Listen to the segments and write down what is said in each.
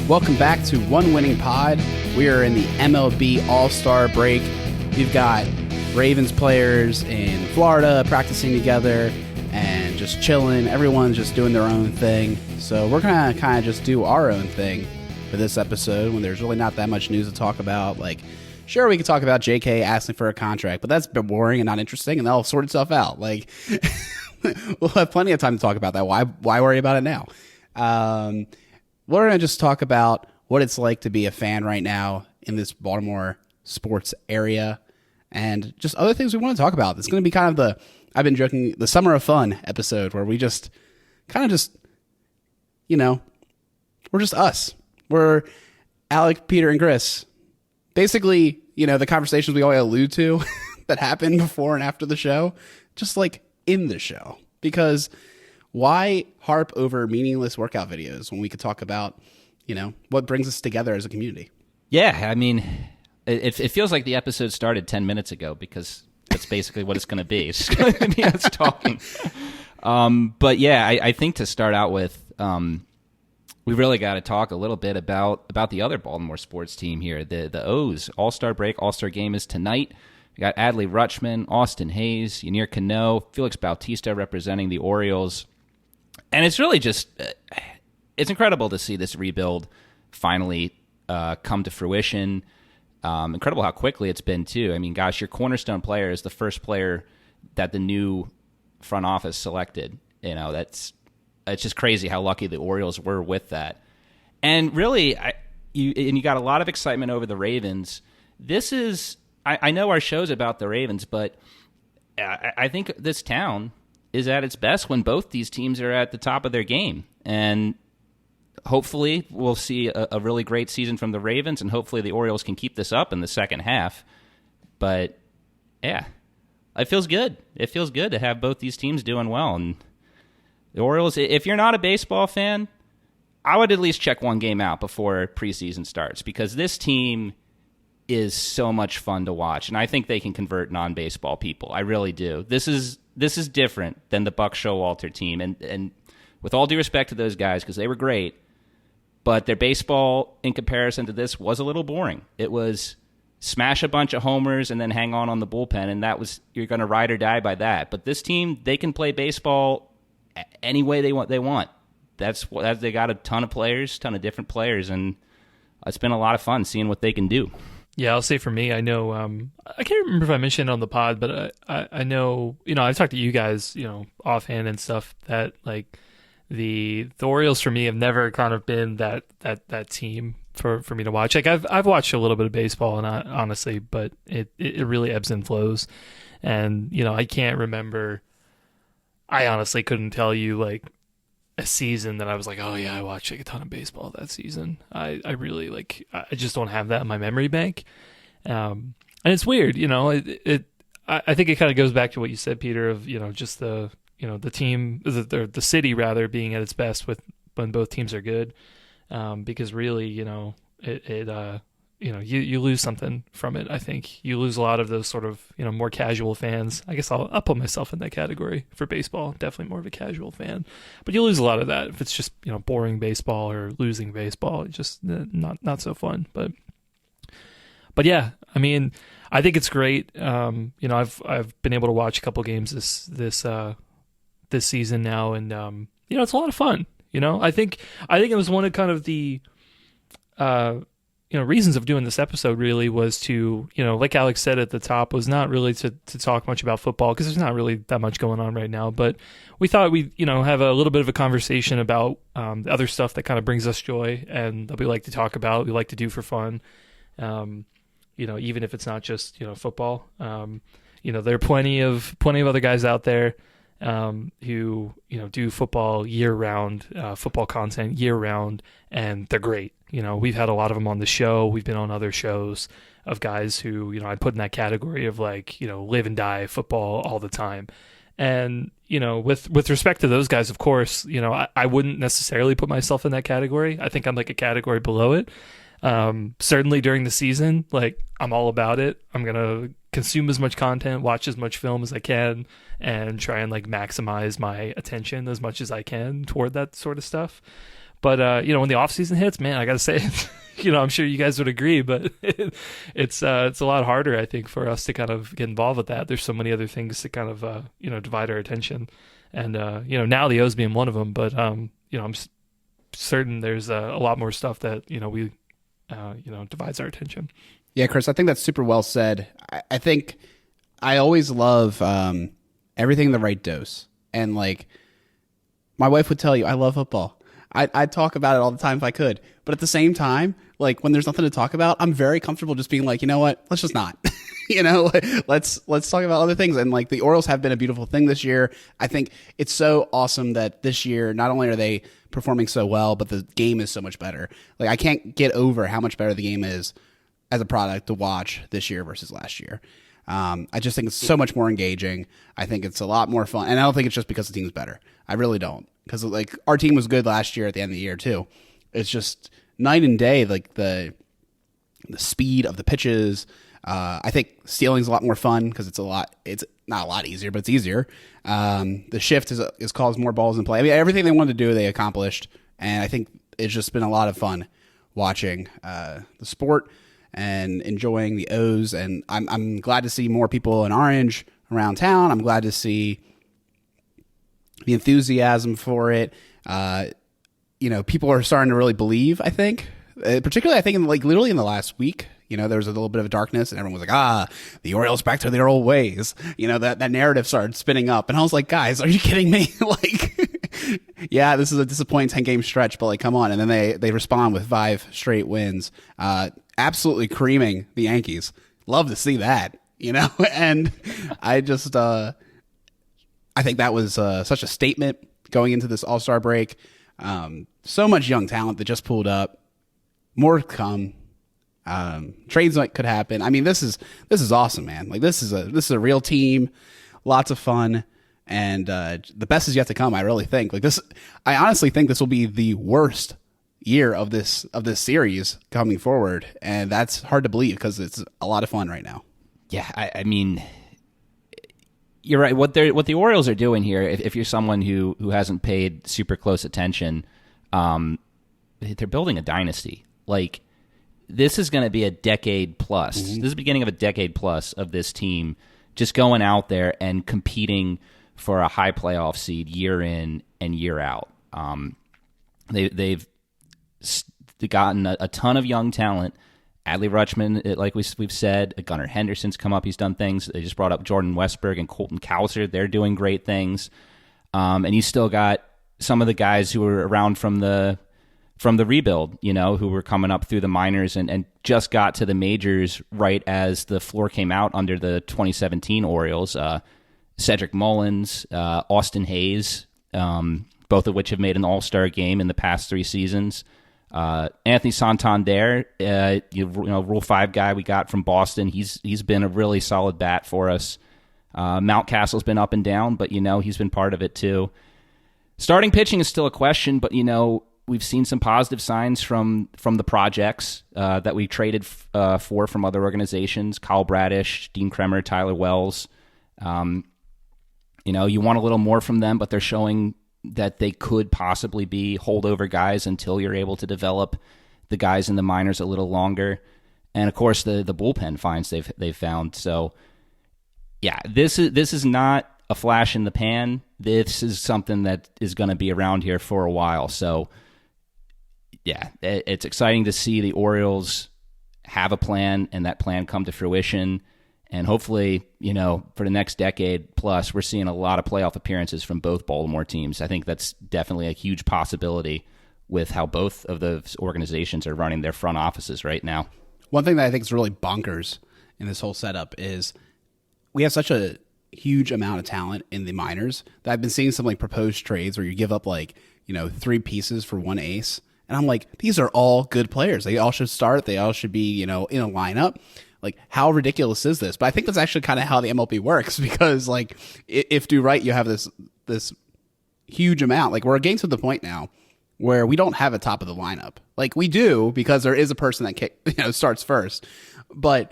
Welcome back to One Winning Pod. We are in the MLB All-Star break. We've got Ravens players in Florida practicing together and just chilling. Everyone's just doing their own thing. So we're going to kind of just do our own thing for this episode when there's really not that much news to talk about. Like, sure, we could talk about JK asking for a contract, but that's been boring and not interesting, and that'll sort itself out. Like, we'll have plenty of time to talk about that. Why worry about it now? We're going to just talk about what it's like to be a fan right now in this Baltimore sports area and just other things we want to talk about. It's going to be kind of I've been joking, the Summer of Fun episode where we just kind of just, we're just us. We're Alec, Peter, and Chris. Basically, the conversations we always allude to that happen before and after the show, just like in the show. Because why harp over meaningless workout videos when we could talk about, what brings us together as a community? Yeah, I mean, it feels like the episode started 10 minutes ago because that's basically what it's going to be. It's just going to be us talking. But yeah, I think to start out with, we really got to talk a little bit about the other Baltimore sports team here. The O's All-Star break, All-Star game is tonight. We got Adley Rutschman, Austin Hayes, Ynier Cano, Felix Bautista representing the Orioles. And it's really just, it's incredible to see this rebuild finally come to fruition. Incredible how quickly it's been, too. I mean, gosh, your cornerstone player is the first player that the new front office selected. It's just crazy how lucky the Orioles were with that. And really, you got a lot of excitement over the Ravens. This is, I know our show's about the Ravens, but I think this town is at its best when both these teams are at the top of their game. And hopefully we'll see a really great season from the Ravens, and hopefully the Orioles can keep this up in the second half. But, yeah, it feels good. It feels good to have both these teams doing well. And the Orioles, if you're not a baseball fan, I would at least check one game out before preseason starts because this team is so much fun to watch. And I think they can convert non-baseball people. I really do. This is different than the Buck Showalter team. And with all due respect to those guys, because they were great, but their baseball in comparison to this was a little boring. It was smash a bunch of homers and then hang on the bullpen, and you're going to ride or die by that. But this team, they can play baseball any way they want. They got a ton of players, ton of different players, and it's been a lot of fun seeing what they can do. Yeah, I'll say for me, I know, I can't remember if I mentioned it on the pod, but I know, I've talked to you guys, offhand and stuff that like the Orioles for me have never kind of been that team for me to watch. Like I've watched a little bit of baseball and honestly, but it really ebbs and flows. And, I can't remember, I honestly couldn't tell you like a season that I was like, oh yeah, I watched like a ton of baseball that season. I really I just don't have that in my memory bank. And it's weird, I think it kind of goes back to what you said, Peter, of, just the team, the city rather being at its best when both teams are good. Because really, you lose something from it. I think you lose a lot of those sort of, more casual fans. I guess I'll put myself in that category for baseball. Definitely more of a casual fan, but you lose a lot of that if it's just, boring baseball or losing baseball. It's just not so fun, but yeah, I mean, I think it's great. I've been able to watch a couple games this season now. And, it's a lot of fun. I think it was one of kind of the, reasons of doing this episode really was to, like Alex said at the top, was not really to talk much about football because there's not really that much going on right now. But we thought we'd, have a little bit of a conversation about the other stuff that kind of brings us joy and that we like to talk about, we like to do for fun, even if it's not just, football. There are plenty of other guys out there who, do football year-round, football content year-round, and they're great. We've had a lot of them on the show. We've been on other shows of guys who, I'd put in that category of live and die football all the time. And, with respect to those guys, of course, I wouldn't necessarily put myself in that category. I think I'm like a category below it. Certainly during the season, I'm all about it. I'm going to consume as much content, watch as much film as I can, and try and maximize my attention as much as I can toward that sort of stuff. But when the off season hits, man, I gotta say, I'm sure you guys would agree, but it's a lot harder, I think, for us to kind of get involved with that. There's so many other things to kind of divide our attention, and now the O's being one of them. But I'm certain there's a lot more stuff that we divides our attention. Yeah, Chris, I think that's super well said. I think I always love everything in the right dose, and like my wife would tell you, I love football. I'd talk about it all the time if I could. But at the same time, like when there's nothing to talk about, I'm very comfortable just being like, you know what? Let's just not. Let's talk about other things. And like the Orioles have been a beautiful thing this year. I think it's so awesome that this year, not only are they performing so well, but the game is so much better. Like I can't get over how much better the game is as a product to watch this year versus last year. I just think it's so much more engaging. I think it's a lot more fun. And I don't think it's just because the team's better. I really don't. Because like our team was good last year at the end of the year too. It's just night and day, like the speed of the pitches. I think stealing's a lot more fun because it's not a lot easier, but it's easier. The shift is caused more balls in play. I mean, everything they wanted to do, they accomplished. And I think it's just been a lot of fun watching the sport and enjoying the O's. And I'm glad to see more people in orange around town. I'm glad to see the enthusiasm for it. People are starting to really believe, I think. Particularly, I think, literally in the last week, there was a little bit of darkness and everyone was like, the Orioles back to their old ways. That narrative started spinning up. And I was like, guys, are you kidding me? Yeah, this is a disappointing 10-game stretch, but come on. And then they respond with 5 straight wins, absolutely creaming the Yankees. Love to see that, and I just, I think that was such a statement going into this All-Star break. So much young talent that just pulled up. More to come. Trades could happen. I mean, this is awesome, man. This is a real team. Lots of fun, and the best is yet to come. I really think. I honestly think this will be the worst year of this series coming forward, and that's hard to believe because it's a lot of fun right now. Yeah, I mean, you're right. What the Orioles are doing here, if you're someone who hasn't paid super close attention, they're building a dynasty. This is going to be a decade plus. Mm-hmm. This is the beginning of a decade plus of this team just going out there and competing for a high playoff seed year in and year out. They've gotten a ton of young talent. Adley Rutschman, like we've said, Gunnar Henderson's come up. He's done things. They just brought up Jordan Westberg and Colton Cowser. They're doing great things. And you still got some of the guys who were around from the rebuild, who were coming up through the minors and just got to the majors right as the floor came out under the 2017 Orioles. Cedric Mullins, Austin Hayes, both of which have made an all-star game in the past 3 seasons. Anthony Santander, Rule 5 guy we got from Boston. He's been a really solid bat for us. Mountcastle's been up and down, but he's been part of it too. Starting pitching is still a question, but we've seen some positive signs from the projects that we traded for from other organizations. Kyle Bradish, Dean Kremer, Tyler Wells. You want a little more from them, but they're showing that they could possibly be holdover guys until you're able to develop the guys in the minors a little longer. And of course, the bullpen finds they've found. So, yeah, this is not a flash in the pan. This is something that is going to be around here for a while. So, yeah, it's exciting to see the Orioles have a plan and that plan come to fruition. And hopefully, for the next decade plus, we're seeing a lot of playoff appearances from both Baltimore teams. I think that's definitely a huge possibility with how both of those organizations are running their front offices right now. One thing that I think is really bonkers in this whole setup is we have such a huge amount of talent in the minors that I've been seeing some proposed trades where you give up 3 pieces for 1 ace. And I'm like, these are all good players. They all should start. They all should be, in a lineup. How ridiculous is this? But I think that's actually kind of how the MLB works because, if do right, you have this huge amount. We're getting to the point now where we don't have a top of the lineup. We do because there is a person that starts first. But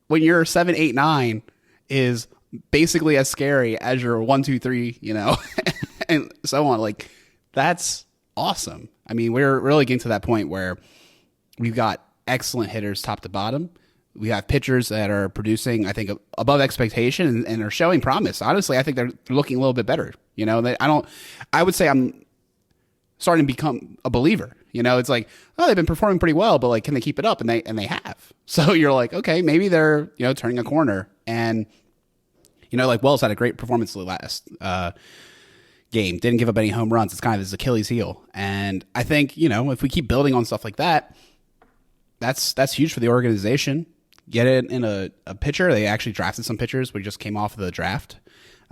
when your 7, 8, 9 is basically as scary as your 1, 2, 3, and so on, that's awesome. I mean, we're really getting to that point where we've got excellent hitters top to bottom. We have pitchers that are producing, I think, above expectation and are showing promise. Honestly, I think they're looking a little bit better. You know, I would say I'm starting to become a believer. You know, it's like, oh, they've been performing pretty well, but like, can they keep it up? And they have. So you're like, okay, maybe they're, you know, turning a corner. And, you know, like Wells had a great performance the last game, didn't give up any home runs. It's kind of his Achilles heel. And I think, you know, if we keep building on stuff like that, that's huge for the organization. Get it in a pitcher. They actually drafted some pitchers. We just came off of the draft.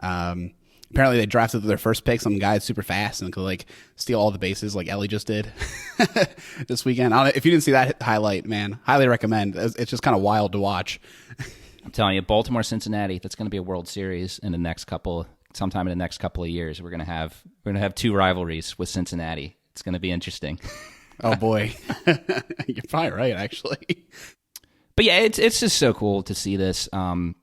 Apparently they drafted their first pick, some guy super fast and could like steal all the bases like Ellie just did this weekend. I don't know, if you didn't see that highlight, man, highly recommend. It's just kind of wild to watch. I'm telling you, Baltimore, Cincinnati, that's going to be a World Series sometime in the next couple of years. We're going to have two rivalries with Cincinnati. It's going to be interesting. Oh boy. You're probably right, actually. But yeah, it's just so cool to see this. I don't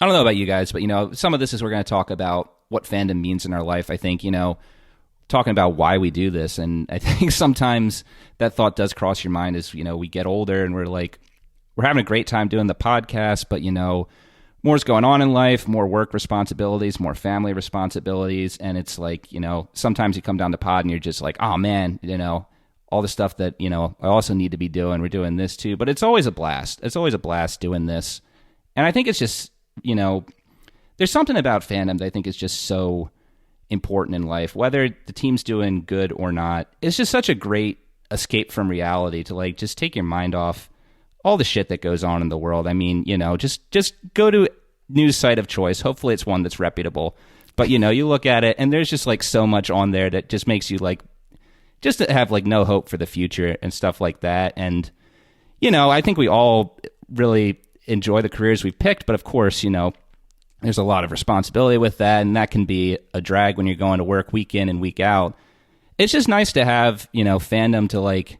know about you guys, but you know, some of this is we're going to talk about what fandom means in our life. I think, you know, talking about why we do this, and I think sometimes that thought does cross your mind as, you know, we get older and we're having a great time doing the podcast, but you know, more's going on in life, more work responsibilities, more family responsibilities, and it's like, you know, sometimes you come down to pod and you're just like, oh man, you know, all the stuff that, you know, I also need to be doing. We're doing this too, but it's always a blast. It's always a blast doing this. And I think it's just, you know, there's something about fandom that I think is just so important in life, whether the team's doing good or not. It's just such a great escape from reality to like just take your mind off all the shit that goes on in the world. I mean, you know, just go to news site of choice. Hopefully it's one that's reputable. But, you know, you look at it and there's just like so much on there that just makes you like, just to have like no hope for the future and stuff like that. And, you know, I think we all really enjoy the careers we've picked, but of course, you know, there's a lot of responsibility with that, and that can be a drag when you're going to work week in and week out. It's just nice to have, you know, fandom to like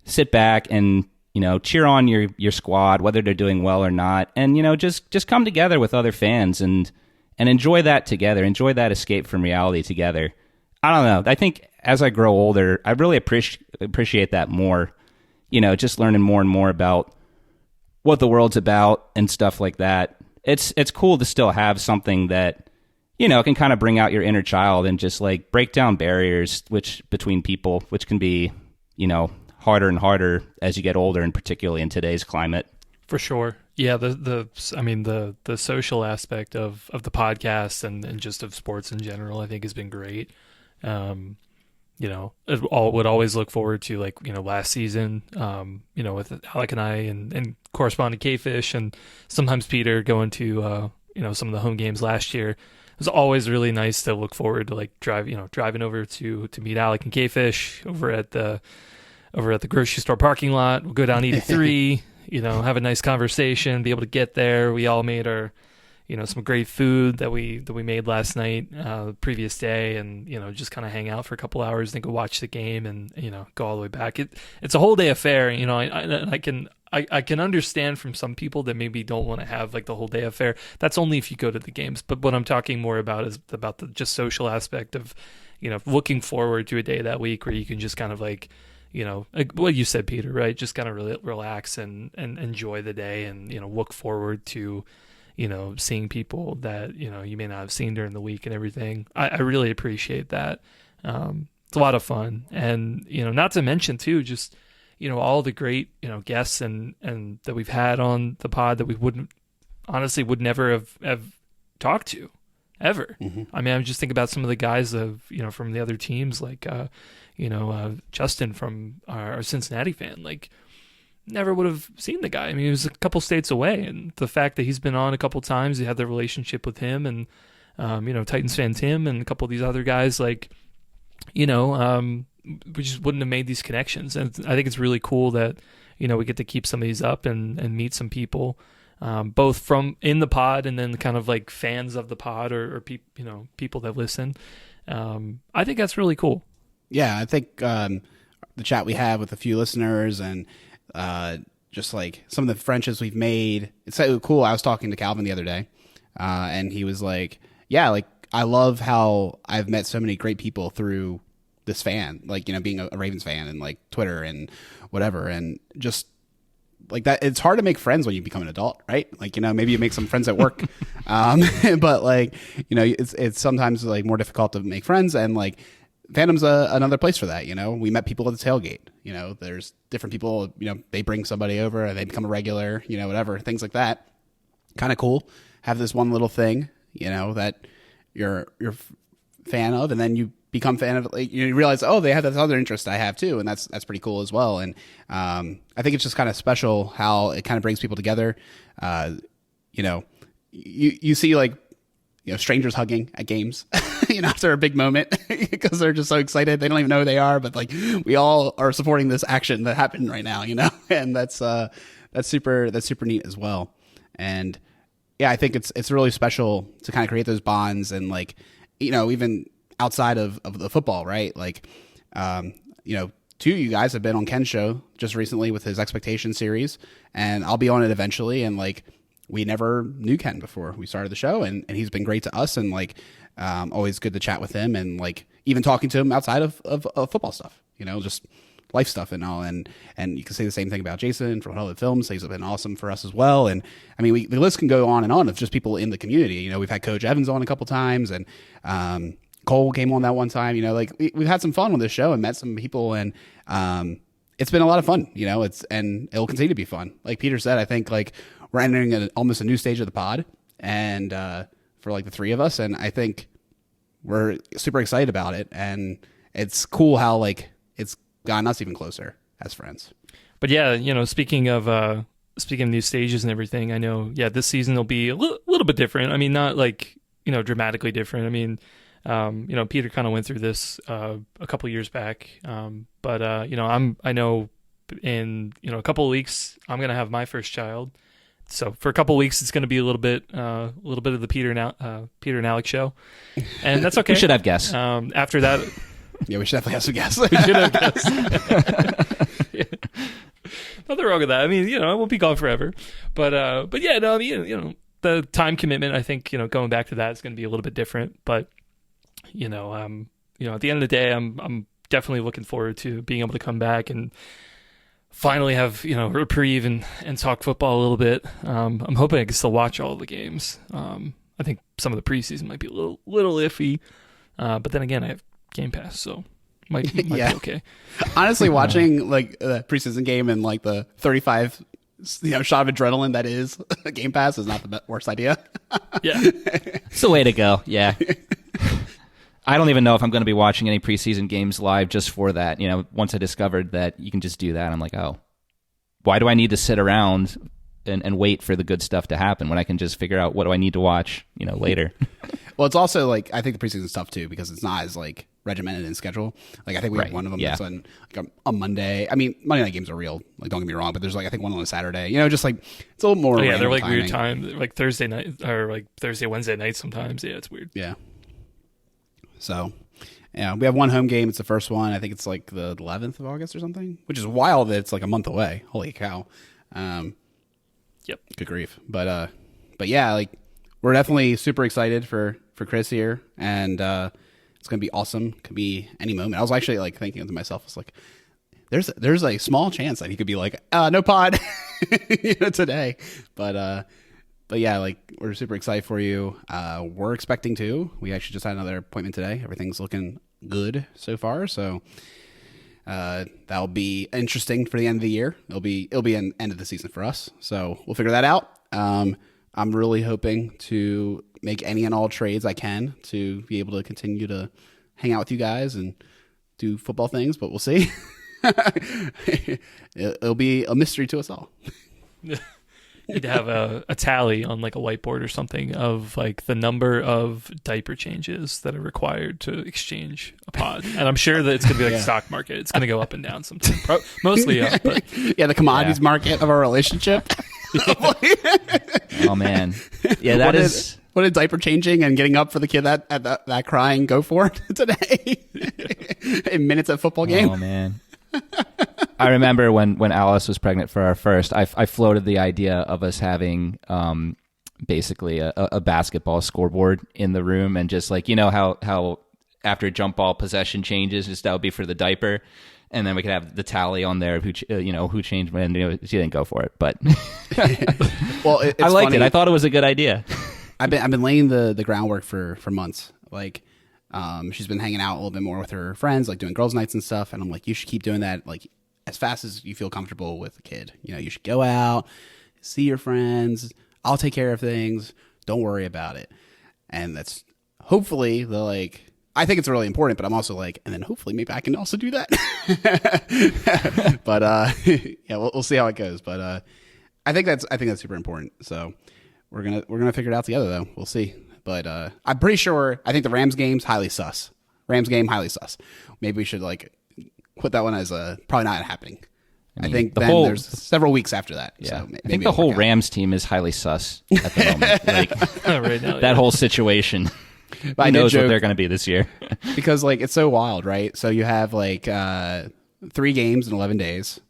sit back and, you know, cheer on your squad, whether they're doing well or not, and, you know, just come together with other fans and enjoy that together, enjoy that escape from reality together. I don't know. I think as I grow older, I really appreciate that more, you know, just learning more and more about what the world's about and stuff like that. It's cool to still have something that, you know, can kind of bring out your inner child and just like break down barriers between people, which can be, you know, harder and harder as you get older, and particularly in today's climate. For sure. Yeah, the social aspect of the podcast and just of sports in general, I think has been great. You know, would always look forward to, like, you know, last season, you know, with Alec and I and correspondent K-Fish and sometimes Peter going to, you know, some of the home games last year. It was always really nice to look forward to, like, driving over to meet Alec and K-Fish over at the grocery store parking lot. We'll go down 83, you know, have a nice conversation, be able to get there. We all made our, you know, some great food that we made last night, the previous day, and, you know, just kind of hang out for a couple hours, then go watch the game, and, you know, go all the way back. It's a whole day affair. You know, I can understand from some people that maybe don't want to have like the whole day affair. That's only if you go to the games. But what I'm talking more about is about the just social aspect of, you know, looking forward to a day that week where you can just kind of like, you know, like what you said, Peter, right? Just kind of really relax and enjoy the day, and, you know, look forward to, you know, seeing people that, you know, you may not have seen during the week and everything. I really appreciate that. It's a lot of fun. And, you know, not to mention too, just, you know, all the great, you know, guests and that we've had on the pod that we would never have talked to ever. Mm-hmm. I mean, I'm just thinking about some of the guys you know, from the other teams, like, you know, Justin from our Cincinnati fan, like, never would have seen the guy. I mean, he was a couple states away, and the fact that he's been on a couple times, you had the relationship with him, and, you know, Titans fan Tim and a couple of these other guys, like, you know, we just wouldn't have made these connections. And I think it's really cool that, you know, we get to keep some of these up and meet some people, both from in the pod and then kind of like fans of the pod or you know, people that listen. I think that's really cool. Yeah, I think the chat we have with a few listeners and just like some of the friendships we've made, it's so cool. I was talking to Calvin the other day, and he was like, yeah, like, I love how I've met so many great people through this fan, like, you know, being a Ravens fan and like Twitter and whatever. And just like that, it's hard to make friends when you become an adult, right? Like, you know, maybe you make some friends at work. But like, you know, it's sometimes like more difficult to make friends, and like Fandom's another place for that. You know, we met people at the tailgate, you know, there's different people, you know, they bring somebody over and they become a regular, you know, whatever, things like that. Kind of cool. Have this one little thing, you know, that you're fan of, and then you become fan of it. Like, you realize, oh, they have this other interest I have too, and that's pretty cool as well. And I think it's just kind of special how it kind of brings people together. You know, you see like, you know, strangers hugging at games, you know, after a big moment because they're just so excited. They don't even know who they are, but like we all are supporting this action that happened right now, you know, and that's super neat as well. And yeah, I think it's really special to kind of create those bonds, and like, you know, even outside of the football, right? Like, you know, two of you guys have been on Ken's show just recently with his Expectation series, and I'll be on it eventually. And like, we never knew Ken before we started the show, and he's been great to us, and like, always good to chat with him, and like even talking to him outside of football stuff, you know, just life stuff and all. And you can say the same thing about Jason from Hollywood Films. He's been awesome for us as well. And I mean, the list can go on and on of just people in the community. You know, we've had Coach Evans on a couple times, and Cole came on that one time. You know, like we've had some fun on this show and met some people, and it's been a lot of fun. You know, and it'll continue to be fun. Like Peter said, I think like we're entering almost a new stage of the pod, and for like the three of us, and I think we're super excited about it. And it's cool how like it's gotten us even closer as friends. But yeah, you know, speaking of new stages and everything, I know, yeah, this season will be a little bit different. I mean, not like, you know, dramatically different. I mean, you know, Peter kind of went through this a couple years back, but you know, I know in, you know, a couple of weeks I'm gonna have my first child. So for a couple of weeks, it's going to be a little bit of the Peter and Alex show, and that's okay. We should have guests. After that, yeah, we should definitely have some guests. We should have guests. Yeah. Nothing wrong with that. I mean, you know, I won't be gone forever, but yeah, no, you know, the time commitment, I think, you know, going back to that is going to be a little bit different. But you know, at the end of the day, I'm definitely looking forward to being able to come back and finally have, you know, reprieve and talk football a little bit. I'm hoping I can still watch all of the games. I think some of the preseason might be a little iffy, but then again, I have Game Pass, so might yeah. be okay. Honestly, watching like the preseason game and like the 35, you know, shot of adrenaline that is Game Pass is not the worst idea. Yeah, it's the way to go. Yeah. I don't even know if I'm going to be watching any preseason games live just for that. You know, once I discovered that you can just do that, I'm like, oh, why do I need to sit around and wait for the good stuff to happen when I can just figure out what do I need to watch, you know, later? Well, it's also like, I think the preseason's tough too, because it's not as like regimented in schedule. Like I think we have one of them that's on like a Monday. I mean, Monday night games are real. Like, don't get me wrong, but there's like, I think one on a Saturday, you know, just like it's a little more. Oh, yeah, they're like timing. weird time, like Thursday night or like Wednesday night sometimes. Yeah, it's weird. Yeah. So, yeah, we have one home game. It's the first one. I think it's like the 11th of August or something, which is wild that it's like a month away. Holy cow. Yep. Good grief. But yeah, like we're definitely super excited for Chris here, and it's going to be awesome. Could be any moment. I was actually like thinking to myself, it's like, there's a small chance that he could be like, no pod, you know, today. But yeah, like we're super excited for you. We're expecting to. We actually just had another appointment today. Everything's looking good so far. So that'll be interesting for the end of the year. It'll be an end of the season for us. So we'll figure that out. I'm really hoping to make any and all trades I can to be able to continue to hang out with you guys and do football things, but we'll see. It'll be a mystery to us all. Need to have a tally on like a whiteboard or something of like the number of diaper changes that are required to exchange a pod. And I'm sure that it's going to be like stock market. It's going to go up and down sometimes. Mostly up. But yeah, the commodities market of our relationship. Oh, man. Yeah, that is... What did diaper changing and getting up for the kid that crying go for today? In minutes at football game? Oh, man. I remember when Alice was pregnant for our first, I floated the idea of us having basically a basketball scoreboard in the room, and just like, you know how after jump ball possession changes, just that would be for the diaper. And then we could have the tally on there of who changed when. She didn't go for it, but well, it's I liked funny. it. I thought it was a good idea. I've been laying the groundwork for months. Like, she's been hanging out a little bit more with her friends, like doing girls' nights and stuff. And I'm like, you should keep doing that, like as fast as you feel comfortable with a kid. You should go out, see your friends. I'll take care of things. Don't worry about it. And that's hopefully I think it's really important, but I'm also like, and then hopefully maybe I can also do that. But yeah, we'll see how it goes. But I think that's super important. So we're gonna figure it out together, though. We'll see. But I'm pretty sure. I think the Rams game's highly sus. Highly sus. Maybe we should put that one as probably not happening. I think there's several weeks after that. Yeah, So I think the whole Rams team is highly sus at the moment. Right now, that whole situation. Who knows what they're going to be this year? Because it's so wild, right? So you have 3 games in 11 days.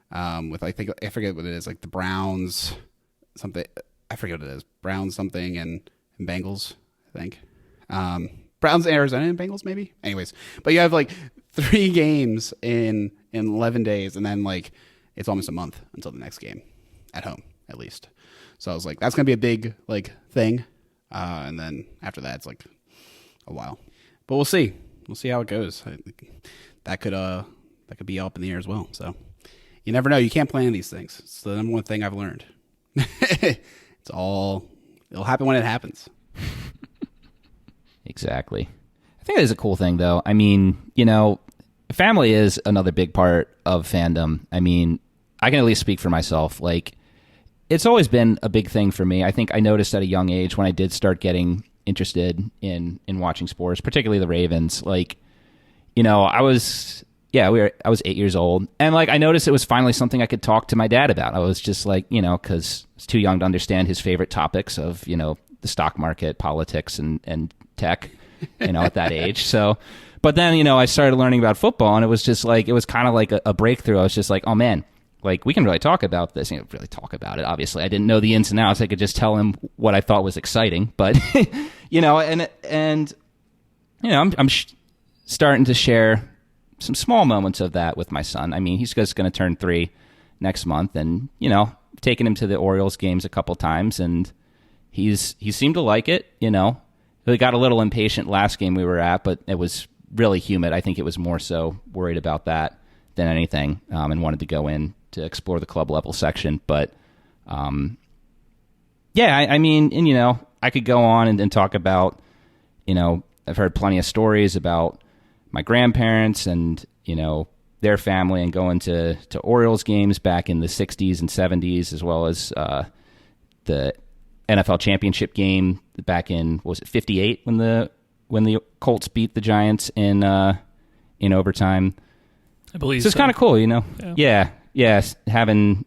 With I forget what it is, like the Browns something. I forget what it is. Browns something and Bengals, I think. Browns, Arizona, and Bengals maybe. Anyways, but you have 3 games in 11 days, and then it's almost a month until the next game at home, at least. So I was like, that's gonna be a big thing, and then after that, it's a while. But we'll see. We'll see how it goes. That could be up in the air as well. So you never know. You can't plan these things. It's the number one thing I've learned. It'll happen when it happens. Exactly. I think that is a cool thing, though. I mean, family is another big part of fandom. I mean, I can at least speak for myself. It's always been a big thing for me. I think I noticed at a young age when I did start getting interested in watching sports, particularly the Ravens. I was 8 years old, and I noticed it was finally something I could talk to my dad about. I was just because I was too young to understand his favorite topics of the stock market, politics, and tech. At that age. So, but then I started learning about football, and it was just it was kind of like a breakthrough. I was just oh man, we can really talk about this. Really talk about it. Obviously, I didn't know the ins and outs. I could just tell him what I thought was exciting, but I'm starting to share some small moments of that with my son. I mean, he's just going to turn 3 next month, and taken him to the Orioles games a couple times, and he seemed to like it. He got a little impatient last game we were at, but it was really humid. I think it was more so worried about that than anything, and wanted to go in to explore the club level section. But I mean, I could go on and talk about, I've heard plenty of stories about my grandparents and, their family, and going to Orioles games back in the 60s and 70s, as well as the NFL championship game back in, what was it, 58 when the Colts beat the Giants in overtime. I believe so. It's kind of cool, Yeah, having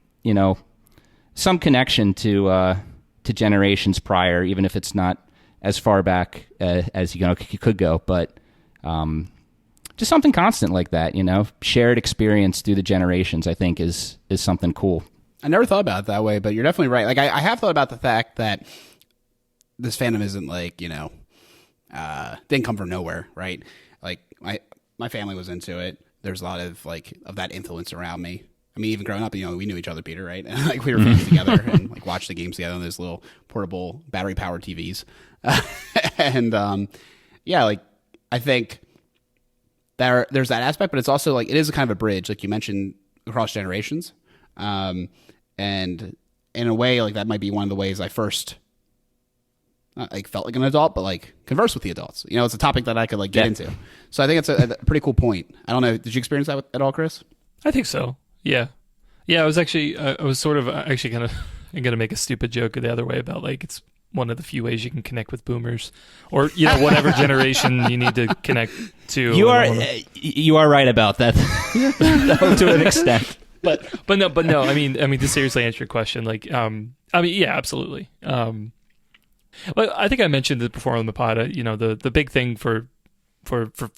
some connection to generations prior, even if it's not as far back as you could go, but just something constant like that, shared experience through the generations, I think is something cool. I never thought about it that way, but you're definitely right. I have thought about the fact that this fandom isn't didn't come from nowhere, right? My family was into it. There's a lot of of that influence around me. I mean, even growing up, we knew each other, Peter, right? And we were fans together and watched the games together on those little portable battery powered TVs. And I think there's that aspect, but it's also it is a kind of a bridge, like you mentioned, across generations. And in a way, that might be one of the ways I first felt like an adult, but converse with the adults. It's a topic that I could get into. So I think it's a pretty cool point. I don't know. Did you experience that at all, Chris? I think so. Yeah. I was actually, I was sort of actually going to make a stupid joke the other way about it's one of the few ways you can connect with boomers, or whatever generation you need to connect to. You are right about that to an extent. But no. I mean, to seriously answer your question, yeah, absolutely. Well, I think I mentioned it before on the pod. The big thing for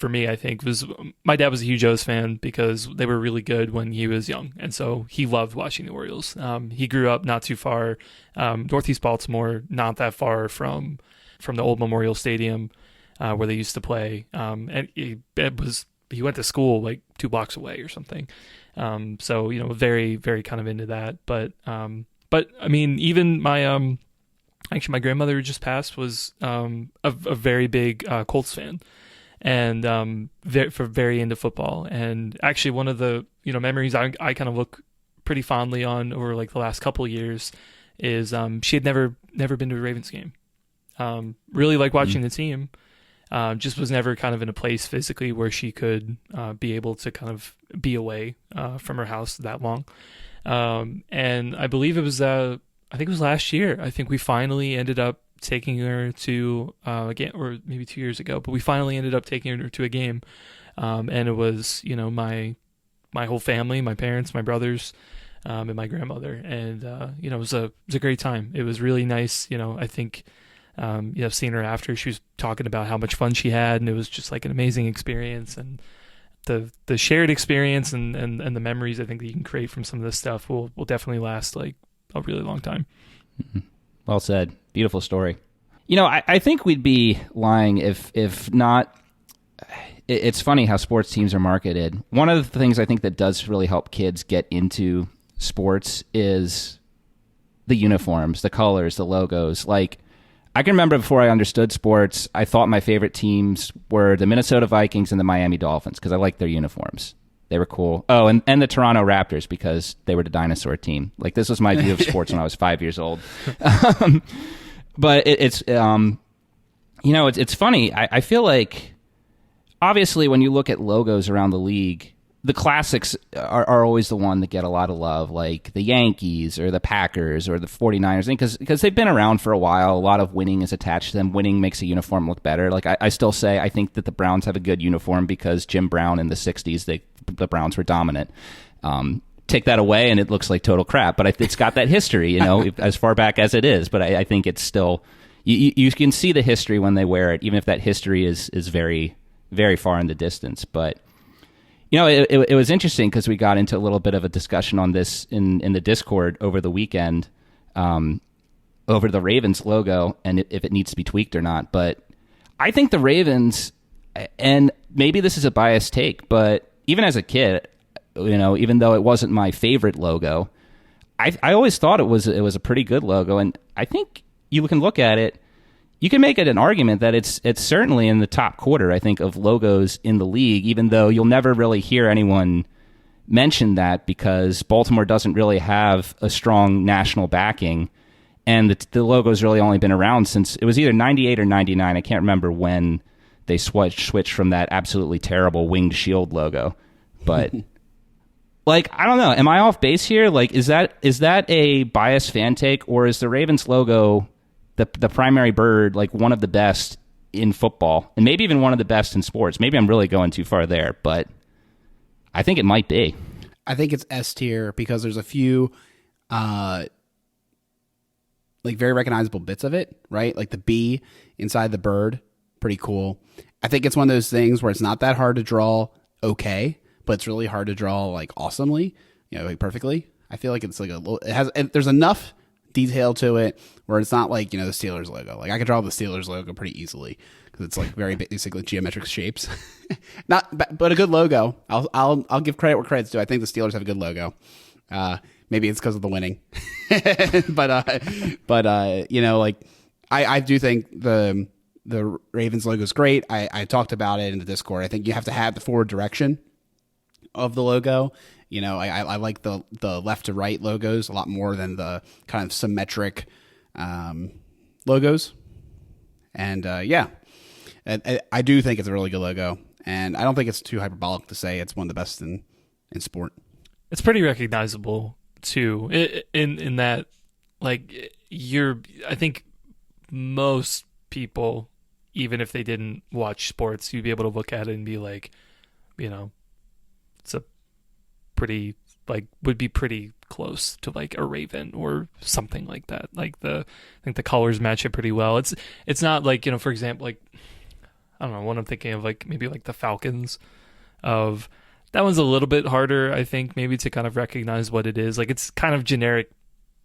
me, I think, was my dad was a huge O's fan because they were really good when he was young, and so he loved watching the Orioles. He grew up not too far, Northeast Baltimore, not that far from the old Memorial Stadium. where they used to play. And he went to school like 2 blocks away or something. So, very, very kind of into that. But I mean, even my, actually my grandmother who just passed was, a very big, Colts fan, and, very into football. And actually one of the, memories I kind of look pretty fondly on over like the last couple of years is, she had never been to a Ravens game. Really like watching the team. Just was never kind of in a place physically where she could be able to kind of be away from her house that long. And I believe it was, I think it was last year. I think we finally ended up taking her to again, or maybe 2 years ago, but we finally ended up taking her to a game. And it was, my whole family, my parents, my brothers, and my grandmother. And, it was a great time. It was really nice. I think, seeing her after, she was talking about how much fun she had, and it was just like an amazing experience. And the shared experience and the memories I think that you can create from some of this stuff will definitely last like a really long time. Mm-hmm. Well said. Beautiful story. I think we'd be lying if not. It's funny how sports teams are marketed. One of the things I think that does really help kids get into sports is the uniforms, the colors, the logos. Like, I can remember before I understood sports, I thought my favorite teams were the Minnesota Vikings and the Miami Dolphins because I liked their uniforms. They were cool. Oh, and the Toronto Raptors because they were the dinosaur team. Like, this was my view of sports when I was 5 years old. But it's funny. I feel like, obviously, when you look at logos around the league, the classics are always the one that get a lot of love, like the Yankees or the Packers or the 49ers, because they've been around for a while. A lot of winning is attached to them. Winning makes a uniform look better. Like, I still say I think that the Browns have a good uniform because Jim Brown in the 60s, the Browns were dominant. Take that away and it looks like total crap, but it's got that history, as far back as it is. But I think it's still, you can see the history when they wear it, even if that history is very, very far in the distance. But it was interesting because we got into a little bit of a discussion on this in the Discord over the weekend, over the Ravens logo and if it needs to be tweaked or not. But I think the Ravens, and maybe this is a biased take, but even as a kid, even though it wasn't my favorite logo, I always thought it was a pretty good logo. And I think you can look at it. You can make it an argument that it's certainly in the top quarter, I think, of logos in the league, even though you'll never really hear anyone mention that because Baltimore doesn't really have a strong national backing. And the logo's really only been around since it was either 98 or 99. I can't remember when they switched from that absolutely terrible winged shield logo. But like, I don't know. Am I off base here? Like, is that a biased fan take, or is the Ravens logo the primary bird, like one of the best in football and maybe even one of the best in sports? Maybe I'm really going too far there, but I think it might be. I think it's S tier because there's a few like very recognizable bits of it, right? Like the B inside the bird, pretty cool. I think it's one of those things where it's not that hard to draw okay, but it's really hard to draw like awesomely, like perfectly. I feel like it's like there's enough detail to it where it's not like the Steelers logo. Like, I could draw the Steelers logo pretty easily because it's like very basically geometric shapes. But a good logo. I'll give credit where credit's due. I think the Steelers have a good logo. Maybe it's because of the winning, but like I do think the Ravens logo is great. I talked about it in the Discord. I think you have to have the forward direction of the logo. I like the left to right logos a lot more than the kind of symmetric logos. And I do think it's a really good logo. And I don't think it's too hyperbolic to say it's one of the best in sport. It's pretty recognizable too, in that, like, I think most people, even if they didn't watch sports, you'd be able to look at it and be like, it's a pretty, like, would be pretty close to like a Raven or something like that. Like, I think the colors match it pretty well. It's not like, for example, like, I don't know, what I'm thinking of, like maybe like the Falcons of, that one's a little bit harder, I think, maybe to kind of recognize what it is. Like, it's kind of generic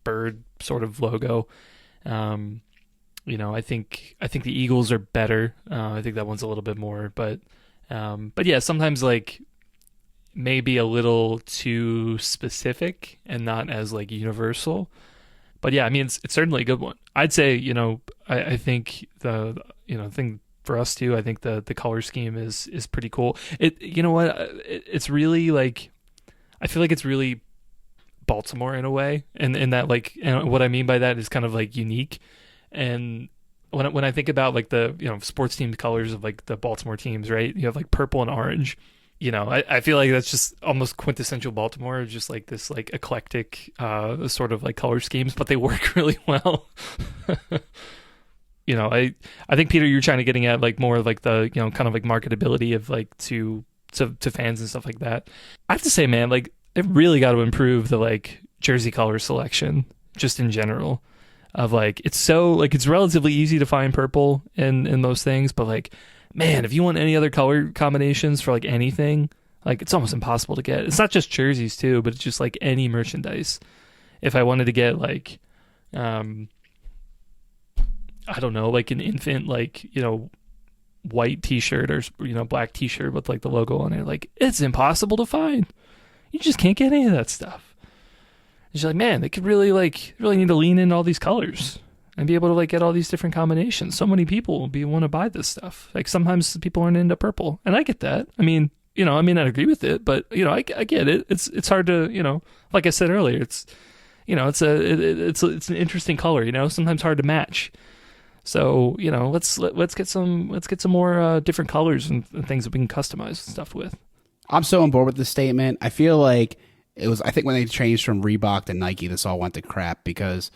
bird sort of logo. I think the Eagles are better. I think that one's a little bit more, but yeah, sometimes like maybe a little too specific and not as like universal. But yeah, I mean, it's certainly a good one. I'd say, I think the thing for us too, I think the color scheme is pretty cool. You know what? It's really like, I feel like it's really Baltimore in a way, and in that like, and what I mean by that is kind of like unique. And when I think about like the sports team colors of like the Baltimore teams, right? You have like purple and orange. I feel like that's just almost quintessential Baltimore, just like this like eclectic sort of like color schemes, but they work really well. I think, Peter, you're trying to getting at like more of like the kind of like marketability of like to fans and stuff like that. I have to say, man, like they've really got to improve the like jersey color selection just in general. Of like it's relatively easy to find purple in those things, but like, man, if you want any other color combinations for like anything, like it's almost impossible to get. It's not just jerseys too, but it's just like any merchandise. If I wanted to get like, I don't know, like an infant, like, white t-shirt or, black t-shirt with like the logo on it, like it's impossible to find. You just can't get any of that stuff. It's like, man, they could really need to lean in all these colors and be able to like get all these different combinations. So many people will want to buy this stuff. Like sometimes people aren't into purple, and I get that. I mean, I may not agree with it, but I get it. It's hard to, like I said earlier, it's it's an interesting color. Sometimes hard to match. So let's get some more different colors and things that we can customize stuff with. I'm so on board with this statement. I feel like I think when they changed from Reebok to Nike, this all went to crap because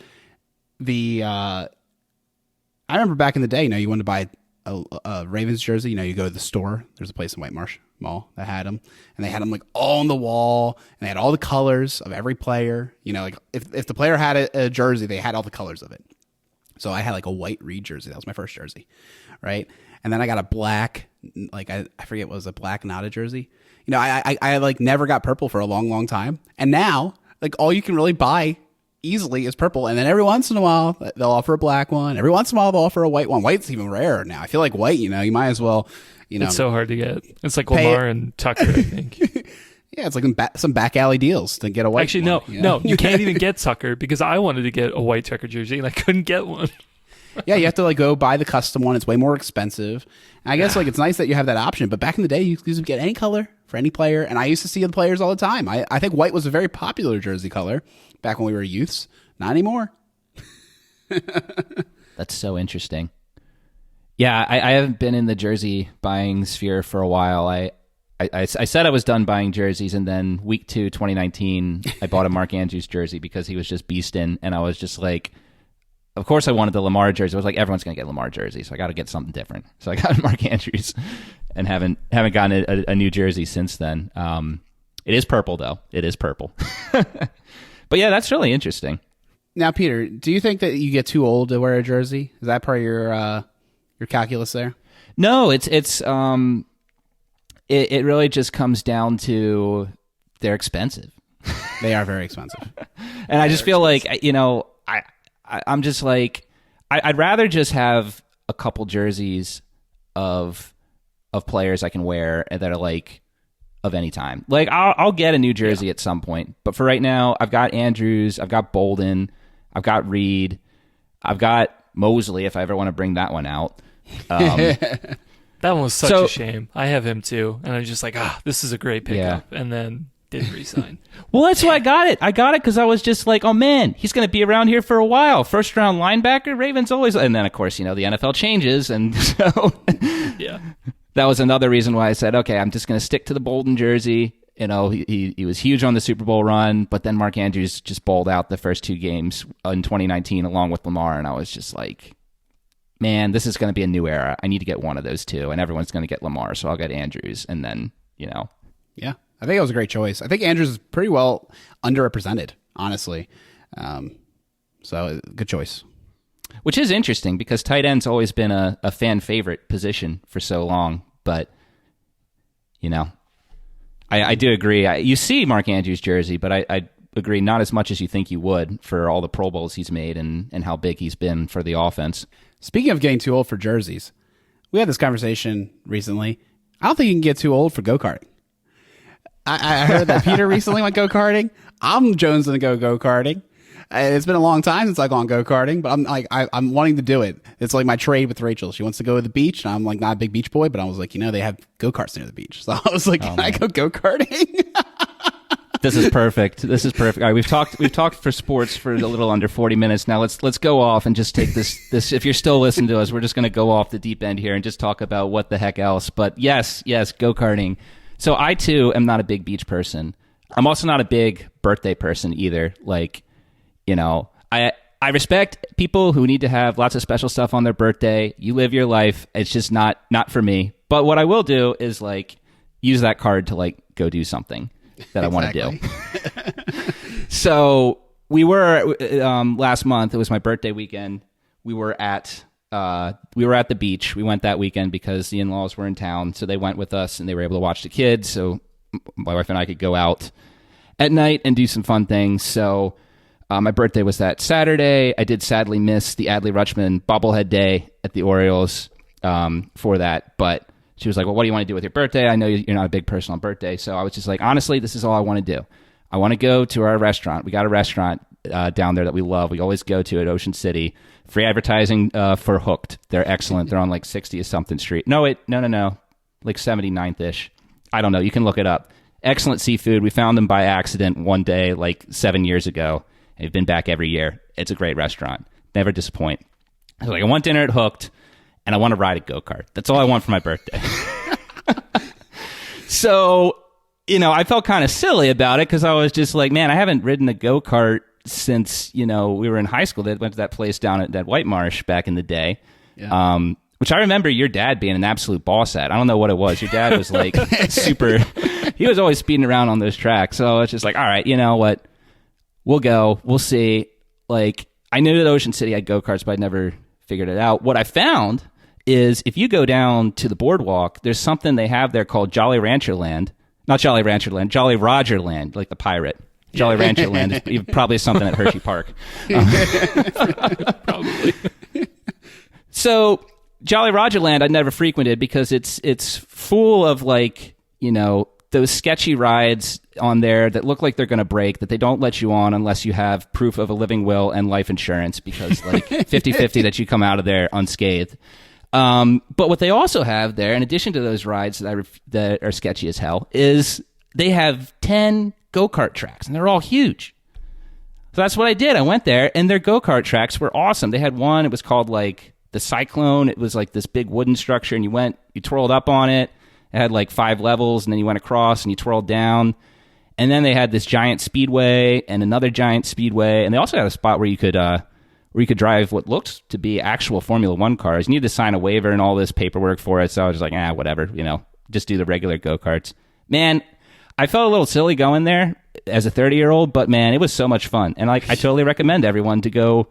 I remember back in the day, you wanted to buy a Ravens jersey, you go to the store. There's a place in White Marsh Mall that had them, and they had them like all on the wall, and they had all the colors of every player. Like if the player had a jersey, they had all the colors of it. So I had like a white Reed jersey. That was my first jersey, right? And then I got a black, like I forget what was a black Nada jersey. I like never got purple for a long, long time. And now, like all you can really buy easily is purple. And then every once in a while, they'll offer a black one. Every once in a while, they'll offer a white one. White's even rarer now. I feel like white, you might as well, It's so hard to get. It's like Lamar and Tucker, I think. Yeah, it's like some back alley deals to get a white one. Actually, no, you can't even get Tucker because I wanted to get a white Tucker jersey and I couldn't get one. Yeah, you have to like go buy the custom one. It's way more expensive. And I guess like it's nice that you have that option. But back in the day, you could get any color for any player. And I used to see the players all the time. I think white was a very popular jersey color back when we were youths. Not anymore. That's so interesting. Yeah, I haven't been in the jersey buying sphere for a while. I said I was done buying jerseys, and then week 2, 2019, I bought a Mark Andrews jersey because he was just beasting, and I was just like, of course I wanted the Lamar jersey. I was like, everyone's going to get Lamar jersey, so I got to get something different. So I got Mark Andrews and haven't gotten a new jersey since then. It is purple, though. It is purple. But yeah, that's really interesting. Now, Peter, do you think that you get too old to wear a jersey? Is that part of your calculus there? No, it really just comes down to they're expensive. They are very expensive. And I just feel like, I'm just like, I'd rather just have a couple jerseys of players I can wear that are like of any time. Like I'll get a new jersey at some point, but for right now, I've got Andrews, I've got Bolden, I've got Reed, I've got Mosley if I ever want to bring that one out. That one was such a shame. I have him too, and I'm just like, this is a great pickup, and then didn't resign. Well, that's why I got it. I got it because I was just like, oh man, he's going to be around here for a while. First round linebacker, Ravens always, and then of course the NFL changes, and so yeah, that was another reason why I said, okay, I'm just going to stick to the Bolden jersey. He was huge on the Super Bowl run, but then Mark Andrews just balled out the first 2 games in 2019 along with Lamar, and I was just like, man, this is going to be a new era. I need to get one of those two, and everyone's going to get Lamar, so I'll get Andrews, and then, Yeah, I think it was a great choice. I think Andrews is pretty well underrepresented, honestly. So, good choice. Which is interesting, because tight end's always been a fan favorite position for so long, but, I do agree. You see Mark Andrews' jersey, but agree, not as much as you think you would for all the Pro Bowls he's made and how big he's been for the offense. Speaking of getting too old for jerseys, we had this conversation recently. I don't think you can get too old for go-karting. I heard that Peter recently went go-karting. I'm jonesing to go go-karting. It's been a long time since I've gone go-karting, but I'm like, I'm wanting to do it. It's like my trade with Rachel. She wants to go to the beach, and I'm like not a big beach boy, but I was like, they have go-karts near the beach. So I was like, can I go go-karting? This is perfect. All right, we've talked for sports for a little under 40 minutes now. Let's go off and just take this. If you're still listening to us, we're just going to go off the deep end here and just talk about what the heck else. But yes, go-karting. So I too am not a big beach person. I'm also not a big birthday person either. Like, I respect people who need to have lots of special stuff on their birthday. You live your life. It's just not for me. But what I will do is like use that card to like go do something that I want to do. So we were last month. It was my birthday weekend. We were at the beach. We went that weekend because the in-laws were in town, so they went with us and they were able to watch the kids. So my wife and I could go out at night and do some fun things. So my birthday was that Saturday. I did sadly miss the Adley Rutschman bobblehead day at the Orioles for that, but she was like, well, what do you want to do with your birthday? I know you're not a big person on birthday. So I was just like, honestly, this is all I want to do. I want to go to our restaurant. We got a restaurant down there that we love. We always go to at Ocean City. Free advertising for Hooked. They're excellent. They're on like 60th something street. No. Like 79th-ish. I don't know. You can look it up. Excellent seafood. We found them by accident one day like 7 years ago. They've been back every year. It's a great restaurant. Never disappoint. I was like, I want dinner at Hooked. And I want to ride a go-kart. That's all I want for my birthday. So, I felt kind of silly about it because I was just like, man, I haven't ridden a go-kart since, we were in high school. They went to that place down at that White Marsh back in the day, which I remember your dad being an absolute boss at. I don't know what it was. Your dad was like super, he was always speeding around on those tracks. So it's just like, all right, you know what? We'll go. We'll see. Like, I knew that Ocean City had go-karts, but I'd never figured it out. What I found is if you go down to the boardwalk, there's something they have there called Jolly Rancher Land. Not Jolly Rancher Land, Jolly Roger Land, like the pirate. Jolly Rancher Land is probably something at Hershey Park. Probably. So Jolly Roger Land I never frequented because it's full of like, those sketchy rides on there that look like they're going to break, that they don't let you on unless you have proof of a living will and life insurance because like 50-50 that you come out of there unscathed. But what they also have there, in addition to those rides that are sketchy as hell, is they have 10 go-kart tracks, and they're all huge. So that's what I did. I went there, and their go-kart tracks were awesome. They had one, it was called, like, the Cyclone. It was, like, this big wooden structure, and you twirled up on it. It had, like, 5 levels, and then you went across, and you twirled down. And then they had this giant speedway and another giant speedway, and they also had a spot where you could drive what looked to be actual Formula One cars. You need to sign a waiver and all this paperwork for it. So I was just like, whatever, just do the regular go-karts. Man, I felt a little silly going there as a 30-year-old, but man, it was so much fun. And like, I totally recommend everyone to go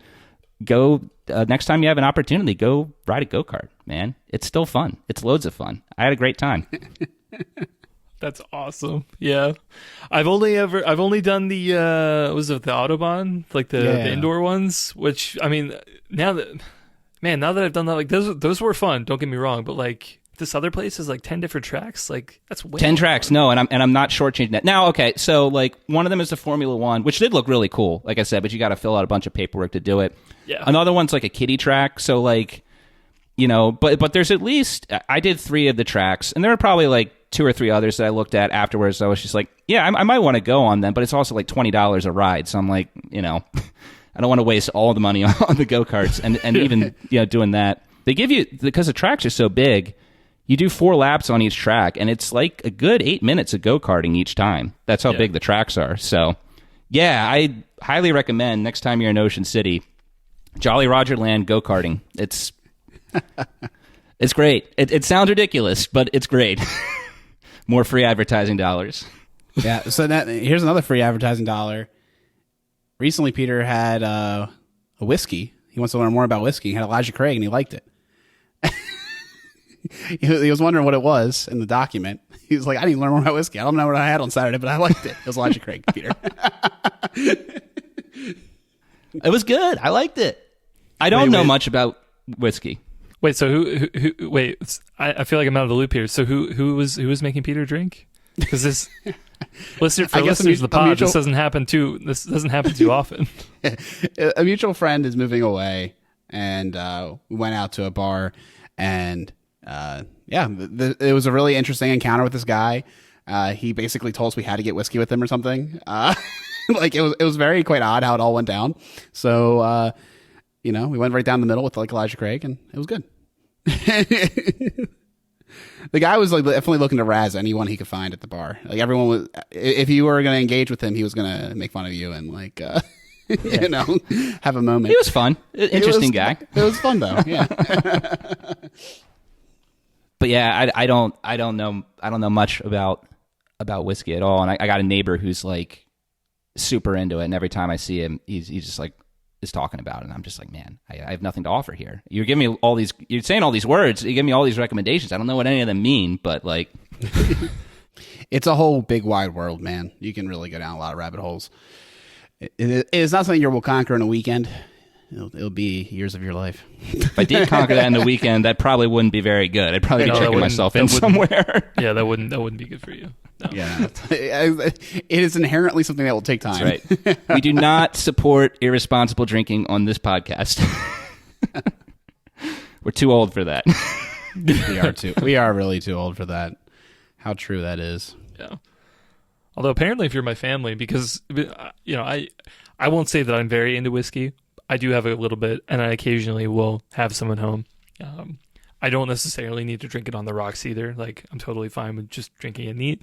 next time you have an opportunity, go ride a go-kart, man. It's still fun. It's loads of fun. I had a great time. That's awesome. Yeah. I've only done the the Autobahn, like the indoor ones, which I mean, now that I've done that, like those were fun, don't get me wrong, but like this other place is like 10 different tracks, like that's way 10 tracks. No, and I'm not shortchanging that. Now, okay, so like one of them is the Formula One, which did look really cool, like I said, but you got to fill out a bunch of paperwork to do it. Yeah. Another one's like a kiddie track, so like, but there's at least, I did 3 of the tracks, and there were probably like 2 or 3 others that I looked at afterwards. So I was just like, yeah, I might want to go on them, but it's also like $20 a ride. So I'm like, I don't want to waste all the money on the go-karts and even, doing that. They give you, because the tracks are so big, you do 4 laps on each track, and it's like a good 8 minutes of go-karting each time. That's how big the tracks are. So yeah, I highly recommend next time you're in Ocean City, Jolly Roger Land go-karting. It's great. It sounds ridiculous, but it's great. More free advertising dollars. Yeah, so here's another free advertising dollar. Recently, Peter had a whiskey. He wants to learn more about whiskey. He had Elijah Craig, and he liked it. He was wondering what it was in the document. He was like, I need to learn more about whiskey. I don't know what I had on Saturday, but I liked it. It was Elijah Craig, Peter. It was good. I liked it. I don't know much about whiskey. Wait, so who wait, I feel like I'm out of the loop here. So who was making Peter drink? Because this listeners of the pod, this doesn't happen too often. A mutual friend is moving away, and we went out to a bar, and it was a really interesting encounter with this guy. He basically told us we had to get whiskey with him or something. Like it was quite odd how it all went down. So we went right down the middle with like Elijah Craig, and it was good. The guy was like definitely looking to razz anyone he could find at the bar. Like everyone was, if you were going to engage with him, he was going to make fun of you and like, have a moment. He was fun. Interesting guy. It was fun though. Yeah. But yeah, I don't know much about whiskey at all. And I got a neighbor who's like super into it. And every time I see him, he's just like, is talking about it, and I'm just like, man, I have nothing to offer here. You're giving me you're saying all these words, you give me all these recommendations. I don't know what any of them mean, but like, it's a whole big wide world, man. You can really go down a lot of rabbit holes. It's not something you will conquer in a weekend. It'll be years of your life. If I did conquer that in the weekend, that probably wouldn't be very good. I'd probably be checking myself in somewhere. Yeah, that wouldn't be good for you. No. Yeah, it is inherently something that will take time. That's right. We do not support irresponsible drinking on this podcast. We're too old for that. We are really too old for that. How true that is. Yeah. Although apparently, if you're my family, because I won't say that I'm very into whiskey. I do have a little bit, and I occasionally will have someone home. I don't necessarily need to drink it on the rocks either. Like, I'm totally fine with just drinking it neat.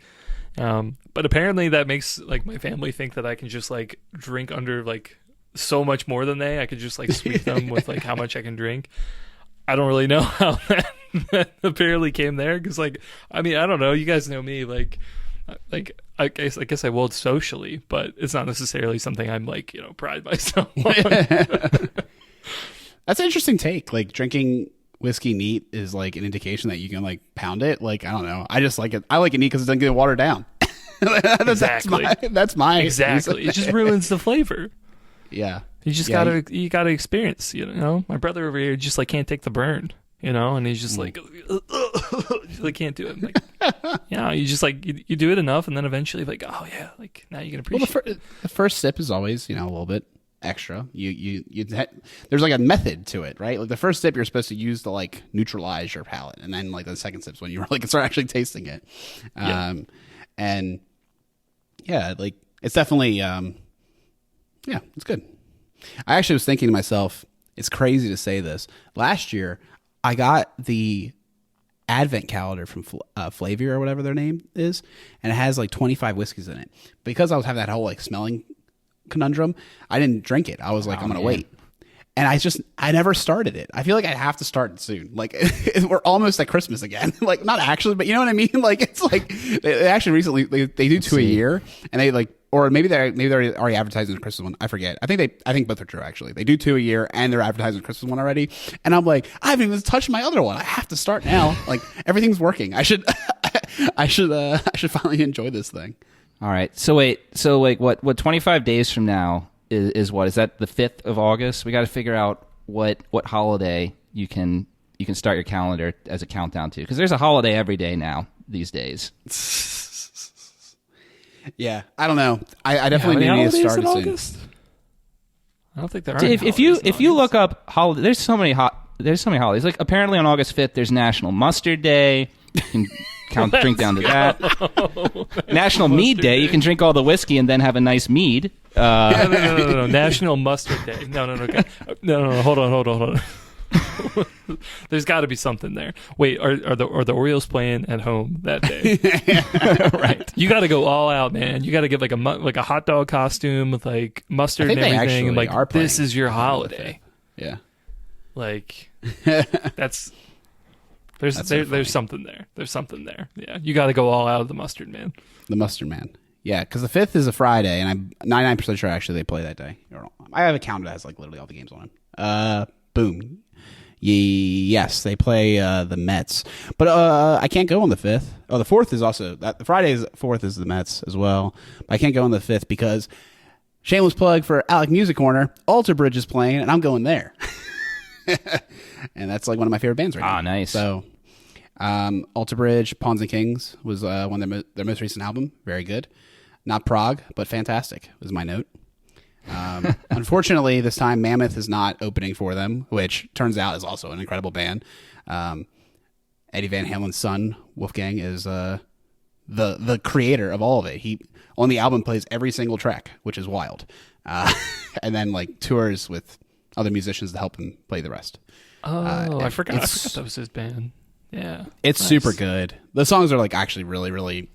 But apparently that makes like my family think that I can just like drink under like so much more than I could just like sweep them with like how much I can drink. I don't really know how that apparently came there. Because like, I mean, I don't know. You guys know me. Like I guess I will socially, but it's not necessarily something I'm like, pride myself on. That's an interesting take. Like drinking whiskey neat is like an indication that you can like pound it. Like, I don't know. I just like it. I like it neat because it doesn't get watered down. Exactly. That's my exactly. It just ruins the flavor. Yeah. You just gotta experience. My brother over here just like can't take the burn. And he's just like, like can't do it. Like, you just like you do it enough, and then eventually like, oh yeah, like now you can appreciate. Well, the first sip is always a little bit extra. There's like a method to it, right? Like the first sip you're supposed to use to like neutralize your palate, and then like the second sip's when you really start actually tasting it. And yeah, like it's definitely it's good. I actually was thinking to myself, it's crazy to say this. Last year, I got the Advent calendar from Flavia or whatever their name is, and it has like 25 whiskeys in it. Because I was having that whole like smelling conundrum, I didn't drink it. I was like, I'm gonna wait, and I never started it. I feel like I have to start it soon. Like we're almost at Christmas again. Like not actually, but you know what I mean. Like it's like they actually recently they do two a year, and they like. Or maybe they're already advertising the Christmas one. I forget. I think both are true actually. They do two a year and they're advertising the Christmas one already. And I'm like, I haven't even touched my other one. I have to start now. Like everything's working. I should finally enjoy this thing. All right. So wait. So like what 25 days from now is what? Is that the 5th of August? We got to figure out what holiday you can start your calendar as a countdown to, because there's a holiday every day now these days. Yeah, I don't know. I definitely need to start it soon. I don't think there are. If you look up holiday, there's so many holidays. Like apparently on August 5th, there's National Mustard Day. You can drink down to that. National Mead Day. You can drink all the whiskey and then have a nice mead. No. National Mustard Day. No. Hold on. There's got to be something there. Wait, are the Orioles playing at home that day? Right. You got to go all out, man. You got to get like a hot dog costume with like mustard and everything. And like this is your holiday. Yeah. Like that's there's something there. There's something there. Yeah. You got to go all out of the mustard man. The mustard man. Yeah, because the 5th is a Friday, and I'm 99% sure actually they play that day. I have a calendar that has like literally all the games on it. Boom. Yes, they play the Mets, but I can't go on the 5th. Oh, the 4th is also that. The Friday 4th is the Mets as well. But I can't go on the 5th because shameless plug for Alec Music Corner. Alter Bridge is playing, and I'm going there. And that's like one of my favorite bands right now. Ah, nice. So, Alter Bridge, Pawns and Kings was one of their most recent album. Very good. Not prog, but fantastic was my note. Unfortunately, this time Mammoth is not opening for them, which turns out is also an incredible band. Eddie Van Halen's son, Wolfgang, is the creator of all of it. He on the album plays every single track, which is wild, and then like tours with other musicians to help him play the rest. I forgot that was his band. Yeah, it's super good. The songs are like actually really, really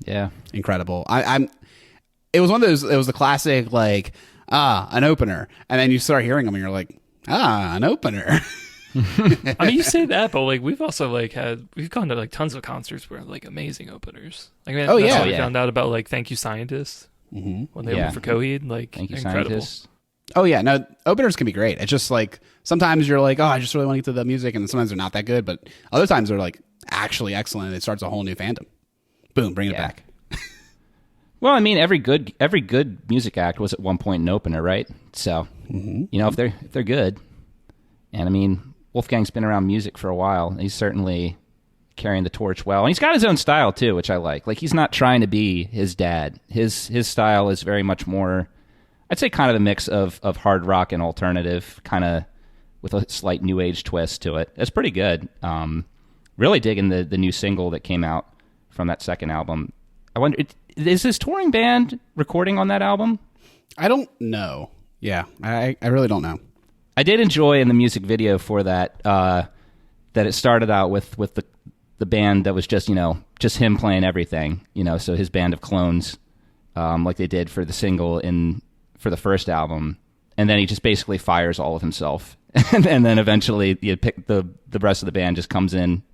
incredible. It was one of those. It was the classic like an opener, and then you start hearing them, and you're like an opener. I mean, you say that, but like we've also like we've gone to like tons of concerts where like amazing openers. Like that's how we found out about like Thank You Scientists when they opened for Coheed. Like Thank You incredible. Scientists. Oh yeah, no, openers can be great. It's just like sometimes you're like, oh, I just really want to get to the music, and sometimes they're not that good, but other times they're like actually excellent. And it starts a whole new fandom. Boom, bring it back. Well, I mean, every good music act was at one point an opener, right? So you know, if they're good, and I mean, Wolfgang's been around music for a while. He's certainly carrying the torch well, and he's got his own style too, which I like. Like he's not trying to be his dad. His style is very much more, I'd say, kind of a mix of hard rock and alternative, kind of with a slight new age twist to it. It's pretty good. Really digging the new single that came out from that second album. I wonder, is his touring band recording on that album? I don't know. Yeah, I really don't know. I did enjoy in the music video for that that it started out with the band that was just him playing everything, so his band of clones, like they did for the single for the first album, and then he just basically fires all of himself, and then eventually you pick the rest of the band just comes in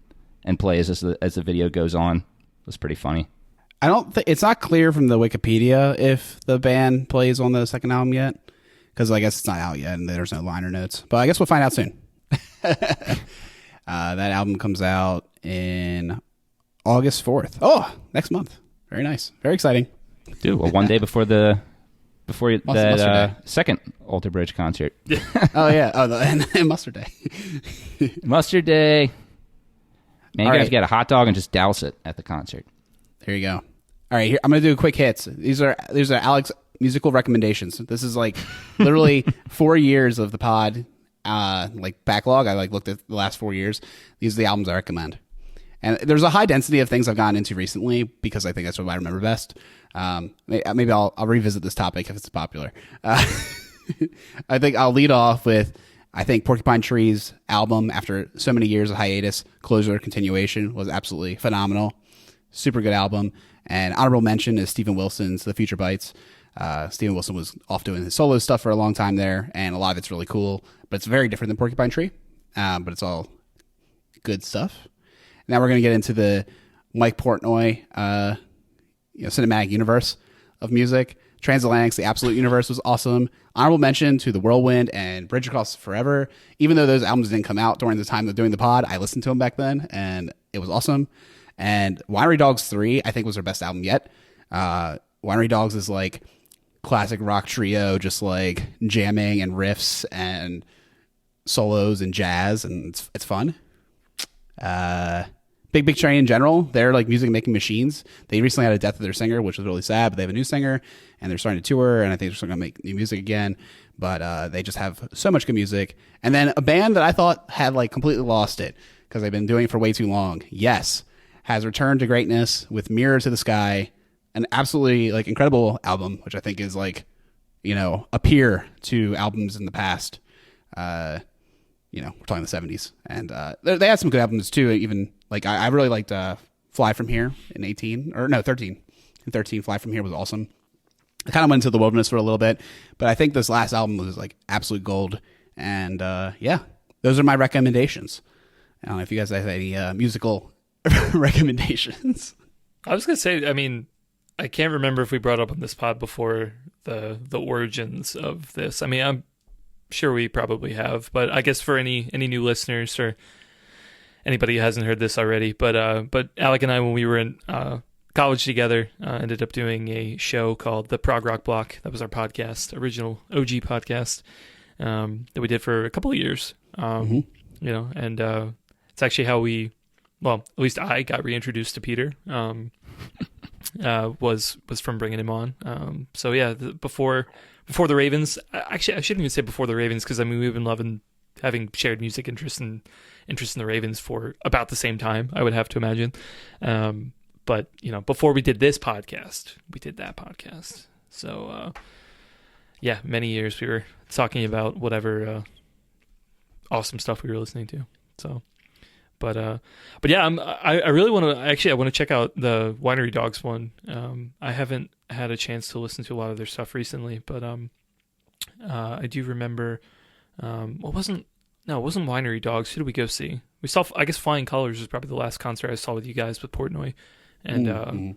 and plays as the video goes on. It was pretty funny. I don't think it's not clear from the Wikipedia if the band plays on the second album yet, because I guess it's not out yet and there's no liner notes. But I guess we'll find out soon. That album comes out in August 4th. Oh, next month. Very nice. Very exciting. Dude, well, one day before that second Alter Bridge concert. Oh yeah. Oh, and Mustard Day. Mustard Day. Man, you guys get a hot dog and just douse it at the concert. There you go. All right, here I'm going to do quick hits. These are Alex musical recommendations. This is like literally 4 years of the pod like backlog. I like looked at the last 4 years. These are the albums I recommend. And there's a high density of things I've gotten into recently because I think that's what I remember best. Maybe I'll revisit this topic if it's popular. I think I'll lead off with Porcupine Tree's album after so many years of hiatus, Closure Continuation, was absolutely phenomenal. Super good album. And honorable mention is Steven Wilson's The Future Bites. Steven Wilson was off doing his solo stuff for a long time there, and a lot of it's really cool, but it's very different than Porcupine Tree, but it's all good stuff. Now we're going to get into the Mike Portnoy cinematic universe of music. Transatlantic's The Absolute Universe was awesome. Honorable mention to The Whirlwind and Bridge Across Forever. Even though those albums didn't come out during the time of doing the pod, I listened to them back then, and it was awesome. And Winery Dogs 3, I think, was their best album yet. Winery Dogs is like classic rock trio, just like jamming and riffs and solos and jazz, and it's fun. Big Big Train in general, they're like music making machines. They recently had a death of their singer, which was really sad, but they have a new singer, and they're starting to tour, and I think they're starting to make new music again. But they just have so much good music. And then a band that I thought had like completely lost it because they've been doing it for way too long. Yes, has returned to greatness with Mirror to the Sky, an absolutely like incredible album, which I think is like, a peer to albums in the past. We're talking the 70s, and they had some good albums too. Even like I really liked Fly From Here in 13. In 13, Fly From Here was awesome. I kind of went into the wilderness for a little bit, but I think this last album was like absolute gold. And those are my recommendations. I don't know if you guys have any musical recommendations. I was gonna say, I mean, I can't remember if we brought up on this pod before the origins of this. I mean, I'm sure we probably have, but I guess for any new listeners or anybody who hasn't heard this already, but Alec and I, when we were in college together. Ended up doing a show called The Prog Rock Block. That was our podcast, original OG podcast that we did for a couple of years. You know, and it's actually how at least I got reintroduced to Peter. Was from bringing him on. So yeah, before the Ravens. Actually, I shouldn't even say before the Ravens, because I mean we've been having shared music interest in the Ravens for about the same time, I would have to imagine. But you know, before we did this podcast, we did that podcast. So yeah, many years we were talking about whatever awesome stuff we were listening to. So. But yeah, I really want to. Actually, I want to check out the Winery Dogs one. I haven't had a chance to listen to a lot of their stuff recently, but I do remember. It wasn't Winery Dogs. Who did we go see? We saw. I guess Flying Colors was probably the last concert I saw with you guys with Portnoy, and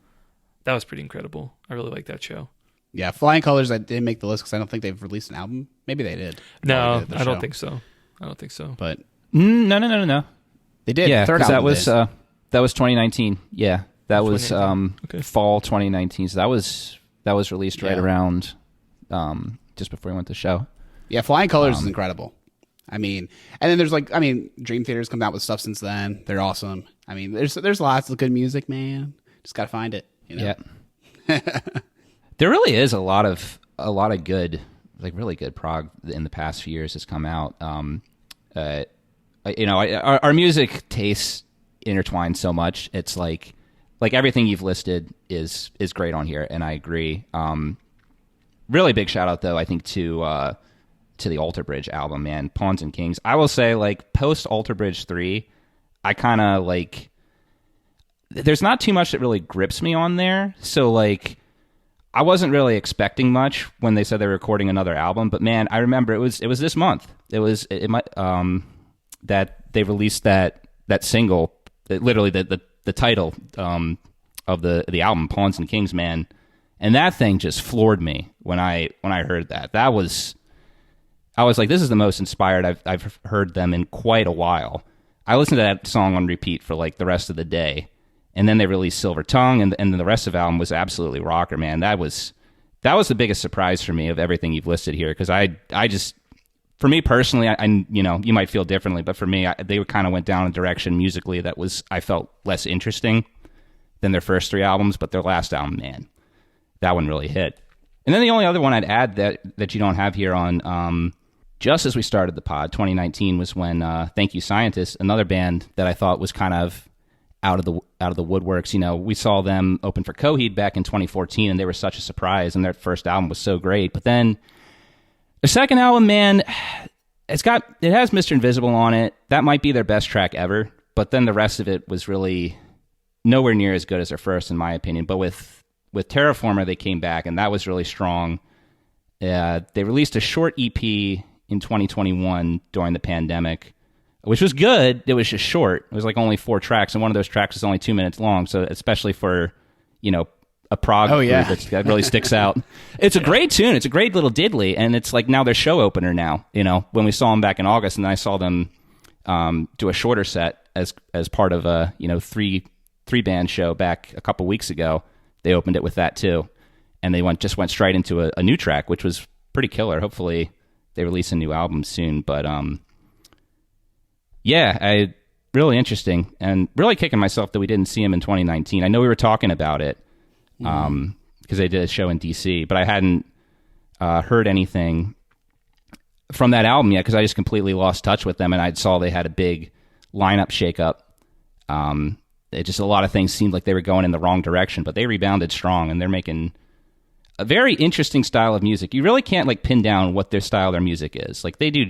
that was pretty incredible. I really liked that show. Yeah, Flying Colors. I didn't make the list because I don't think they've released an album. Maybe they did. No, I don't think so. But No. They did. Yeah, third album that was 2019. Yeah, that was Okay. fall 2019. So that was released right around just before we went to the show. Yeah, Flying Colors is incredible. I mean, and then there's Dream Theater's come out with stuff since then. They're awesome. I mean, there's lots of good music, man. Just gotta find it. You know? Yeah. There really is a lot of good, like really good prog in the past few years has come out. You know, our music tastes intertwine so much. It's like everything you've listed is great on here, and I agree. Really big shout out though, I think to the Alter Bridge album, man. Pawns and Kings. I will say, like, post Alter Bridge 3, I kind of like. There's not too much that really grips me on there, so like. I wasn't really expecting much when they said they were recording another album, but man, I remember it was this month. It might that they released that single, literally the title of the album, Pawns and Kings, man, and that thing just floored me when I heard that. I was like, this is the most inspired I've heard them in quite a while. I listened to that song on repeat for like the rest of the day, and then they released Silver Tongue, and then the rest of the album was absolutely rocker, man. That was the biggest surprise for me of everything you've listed here, because I just. For me personally, I you know, you might feel differently, but for me, they kind of went down a direction musically that I felt less interesting than their first three albums, but their last album, man, that one really hit. And then the only other one I'd add that you don't have here on, just as we started the pod, 2019 was when Thank You Scientists, another band that I thought was kind of out of the woodworks. You know, we saw them open for Coheed back in 2014, and they were such a surprise, and their first album was so great, but then. The second album, man, it has Mr. Invisible on it. That might be their best track ever, but then the rest of it was really nowhere near as good as their first, in my opinion. But with Terraformer, they came back, and that was really strong. They released a short EP in 2021 during the pandemic, which was good. It was just short. It was like only 4 tracks, and one of those tracks is only 2 minutes long. So especially for, you know, a prog group that really sticks out. It's a great tune. It's a great little diddly, and it's like now their show opener now. You know, when we saw them back in August, and I saw them do a shorter set as part of a three band show back a couple weeks ago. They opened it with that too, and they went straight into a new track, which was pretty killer. Hopefully, they release a new album soon. But yeah, really interesting, and really kicking myself that we didn't see him in 2019. I know we were talking about it. Because they did a show in DC, but I hadn't heard anything from that album yet because I just completely lost touch with them, and I saw they had a big lineup shakeup. It just a lot of things seemed like they were going in the wrong direction, but they rebounded strong, and they're making a very interesting style of music. You really can't like pin down what their style of their music is. Like they do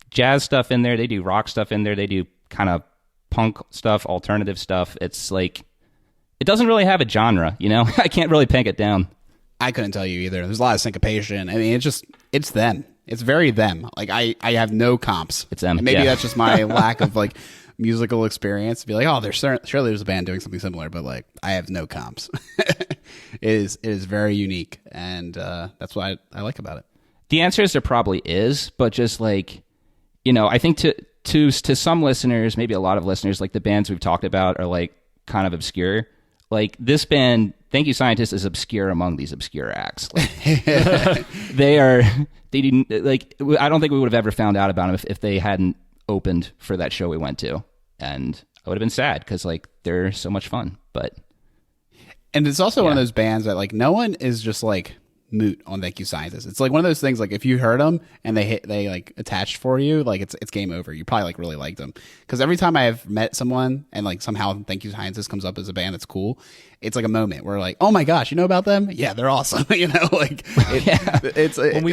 jazz stuff in there, they do rock stuff in there, they do kind of punk stuff, alternative stuff. It's like. It doesn't really have a genre, you know? I can't really peg it down. I couldn't tell you either. There's a lot of syncopation. I mean, it's them. It's very them. Like, I have no comps. It's them. And maybe that's just my lack of, like, musical experience. To be like, oh, surely there's a band doing something similar, but, like, I have no comps. It is very unique, and that's what I like about it. The answer is there probably is, but just, like, you know, I think to some listeners, maybe a lot of listeners, like, the bands we've talked about are, like, kind of obscure. like this band, Thank You Scientist, is obscure among these obscure acts. Like, they didn't, like, I don't think we would have ever found out about them if they hadn't opened for that show we went to. And I would have been sad because, like, they're so much fun. And it's also one of those bands that, like, no one is just like moot on Thank You Scientist. It's like one of those things, like, if you heard them and they like attached for you, like, it's game over. You probably like really liked them. Because every time I have met someone and like somehow Thank You Scientist comes up as a band that's cool, it's like a moment where like, oh my gosh, you know about them? Yeah, they're awesome. You know, like it's when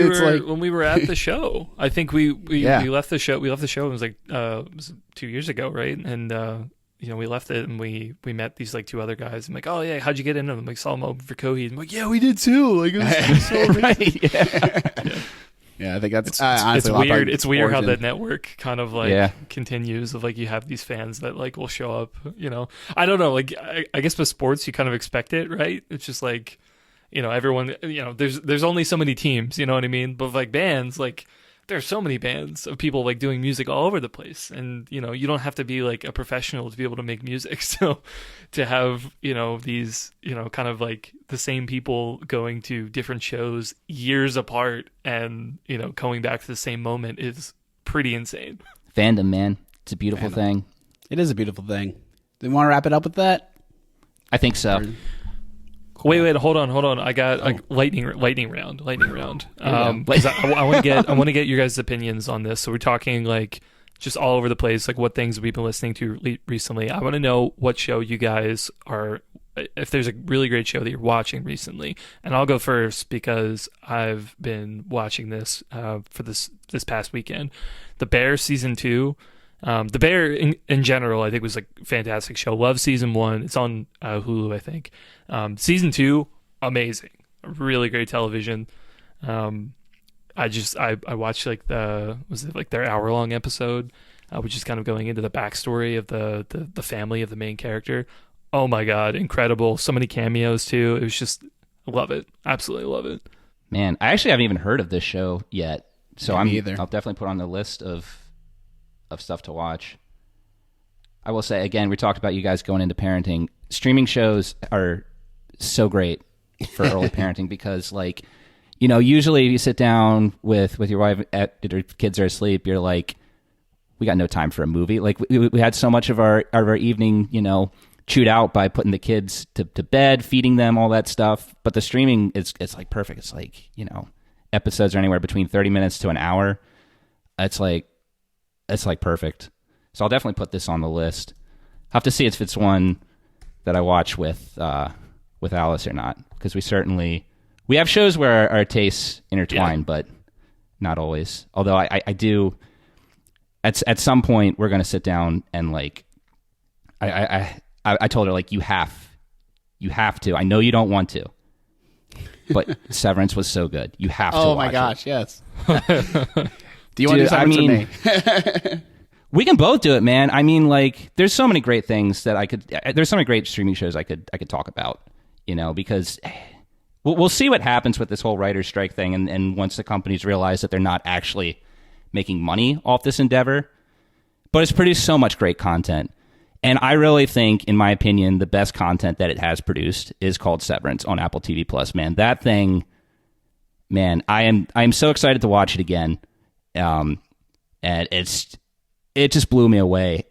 we were at the show, I think we left the show. We left the show. It was like it was 2 years ago, right? And you know, we left it and we met these like two other guys. I'm like, oh yeah, how'd you get into them? Like, saw them open for Coheed. I'm like, yeah, we did too. Like, it was so amazing. Right, yeah. Yeah, I think that's it's honestly weird. It's weird origin. how that network kind of like continues of like you have these fans that like will show up. You know, I don't know. Like, I guess with sports, you kind of expect it, right? It's just like, you know, everyone. You know, there's only so many teams. You know what I mean? But like bands, like, there's so many bands of people like doing music all over the place, and you know, you don't have to be like a professional to be able to make music. So to have, you know, these, you know, kind of like the same people going to different shows years apart and, you know, coming back to the same moment is pretty insane. Fandom, man, it's a beautiful thing. It is a beautiful thing. Do you want to wrap it up with that? I think so. Wait, hold on. I got like lightning round. 'Cause I want to get your guys' opinions on this. So we're talking like just all over the place, like what things we've been listening to recently. I want to know what show you guys are, if there's a really great show that you're watching recently. And I'll go first because I've been watching this for this past weekend. The Bear season 2. The Bear in general, I think, was like a fantastic show. Love season 1. It's on Hulu, I think. Season 2, amazing, really great television. I watched like their hour-long episode, which is kind of going into the backstory of the family of the main character. Oh my god, incredible! So many cameos too. It was just, love it, absolutely love it. Man, I actually haven't even heard of this show yet, so Me either. I'll definitely put on the list of stuff to watch. I will say again, we talked about you guys going into parenting. Streaming shows are so great for early parenting because, like, you know, usually you sit down with your wife at your kids are asleep, you're like, we got no time for a movie. Like we had so much of our evening, you know, chewed out by putting the kids to bed, feeding them, all that stuff. But the streaming it's like perfect. It's like, you know, episodes are anywhere between 30 minutes to an hour. It's like perfect. So I'll definitely put this on the list. I'll have to see if it's one that I watch with Alice or not, because we have shows where our tastes intertwine, but not always. Although I do, at some point we're going to sit down and like, I told her, like, you have to. I know you don't want to, but Severance was so good. You have to. Oh watch my gosh, it. Yes. Do you want to do Severance with me? We can both do it, man. I mean, like, there's so many great things that there's so many great streaming shows I could talk about, you know, because we'll see what happens with this whole writer's strike thing. And once the companies realize that they're not actually making money off this endeavor, but it's produced so much great content. And I really think, in my opinion, the best content that it has produced is called Severance on Apple TV Plus, man. That thing, man, I am so excited to watch it again. And it just blew me away.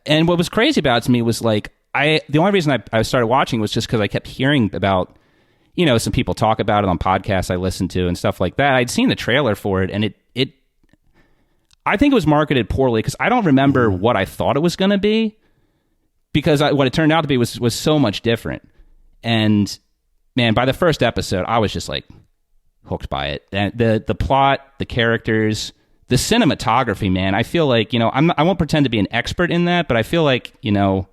And what was crazy about it to me was, like, the only reason I started watching was just because I kept hearing about, you know, some people talk about it on podcasts I listened to and stuff like that. I'd seen the trailer for it, and I think it was marketed poorly because I don't remember what I thought it was going to be, because what it turned out to be was so much different. And man, by the first episode, I was just like hooked by it. And the plot, the characters, the cinematography, man, I feel like, you know, I won't pretend to be an expert in that, but I feel like, you know,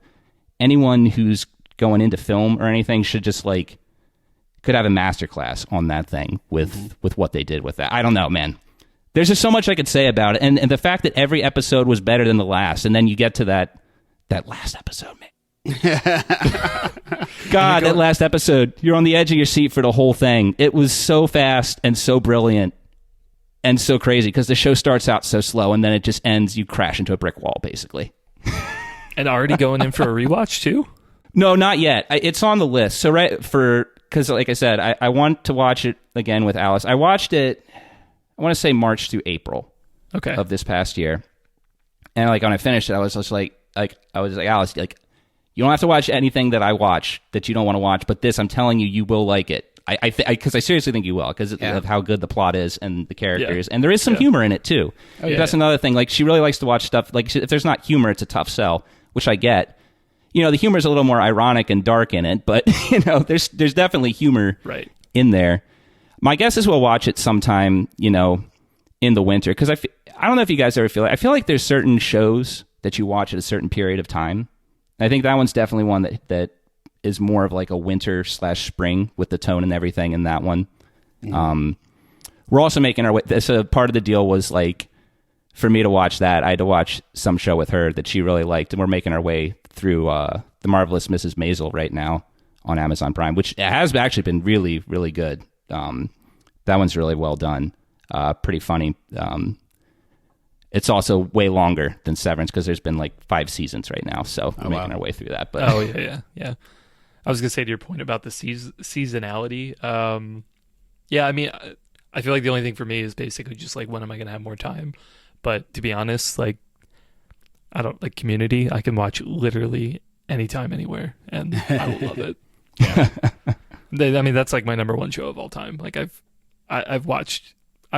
anyone who's going into film or anything should just like could have a masterclass on that thing with what they did with that. I don't know, man. There's just so much I could say about it, and the fact that every episode was better than the last, and then you get to that last episode, man. God, that last episode, you're on the edge of your seat for the whole thing. It was so fast and so brilliant. And so crazy because the show starts out so slow and then it just ends. You crash into a brick wall, basically. And already going in for a rewatch too? No, not yet. It's on the list. So because like I said, I want to watch it again with Alice. I watched it, I want to say March through April of this past year. And like when I finished it, I was just like Alice, like, you don't have to watch anything that I watch that you don't want to watch, but this, I'm telling you, you will like it. Because I seriously think you will, because of how good the plot is and the characters, and there is some humor in it too. That's another thing. Like, she really likes to watch stuff. Like, if there's not humor, it's a tough sell, which I get. You know, the humor is a little more ironic and dark in it, but you know, there's definitely humor in there. My guess is we'll watch it sometime, you know, in the winter, because I don't know if you guys ever feel it. I feel like there's certain shows that you watch at a certain period of time. I think that one's definitely one that is more of like a winter/spring with the tone and everything in that one. We're also making our way. So part of the deal was like, for me to watch that, I had to watch some show with her that she really liked, and we're making our way through The Marvelous Mrs. Maisel right now on Amazon Prime, which has actually been really, really good. That one's really well done, pretty funny. It's also way longer than Severance because there's been like 5 seasons right now, so we're making our way through that. But yeah. I was gonna say to your point about the seasonality. Yeah, I mean, I feel like the only thing for me is basically just like, when am I gonna have more time? But to be honest, like, I don't like Community. I can watch literally anytime, anywhere, and I will love it. Yeah. I mean, that's like my number one show of all time. Like, I've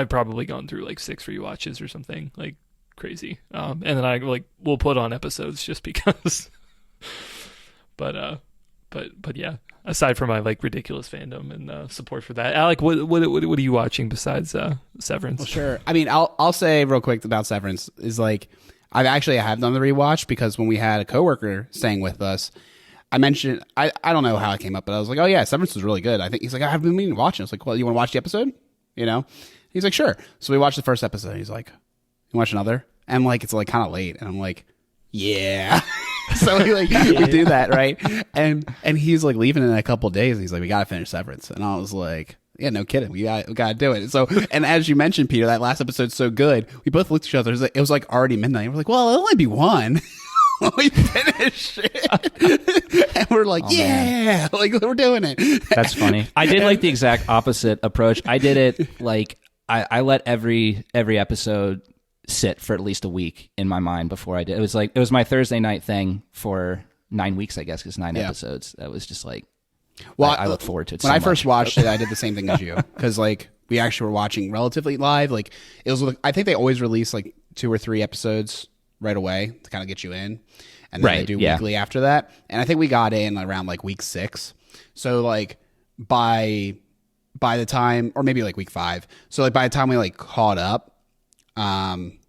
probably gone through like 6 rewatches or something, like, crazy. And then I we'll put on episodes just because. But yeah, aside from my like ridiculous fandom and support for that, Alec, what are you watching besides Severance? Well, sure. I mean, I'll say real quick about Severance is like, I have done the rewatch because when we had a coworker staying with us, I mentioned, I don't know how it came up, but I was like, oh yeah, Severance was really good. I think he's like, I've been meaning to watch it. I was like, well, you want to watch the episode? You know? He's like, sure. So we watched the first episode. He's like, you watch another? And like, it's like kind of late. And I'm like, yeah. So we do that, right? And he's like leaving in a couple of days. And he's like, we got to finish Severance. And I was like, yeah, no kidding. We got to do it. So, and as you mentioned, Peter, that last episode's so good. We both looked at each other. It was like already midnight. We're like, well, it'll only be one. We finish it. And we're like, yeah, like we're doing it. That's funny. I did like the exact opposite approach. I did it like, I let every episode sit for at least a week in my mind before I did. It was my Thursday night thing for 9 weeks, I guess, because 9 episodes. That was just like, well, I look forward to it. When I first watched it, I did the same thing as you, because like we actually were watching relatively live. Like it was, I think they always release like 2 or 3 episodes right away to kind of get you in, and then they do weekly after that. And I think we got in around like week 6. So like by the time, or maybe like week 5. So like by the time we like caught up,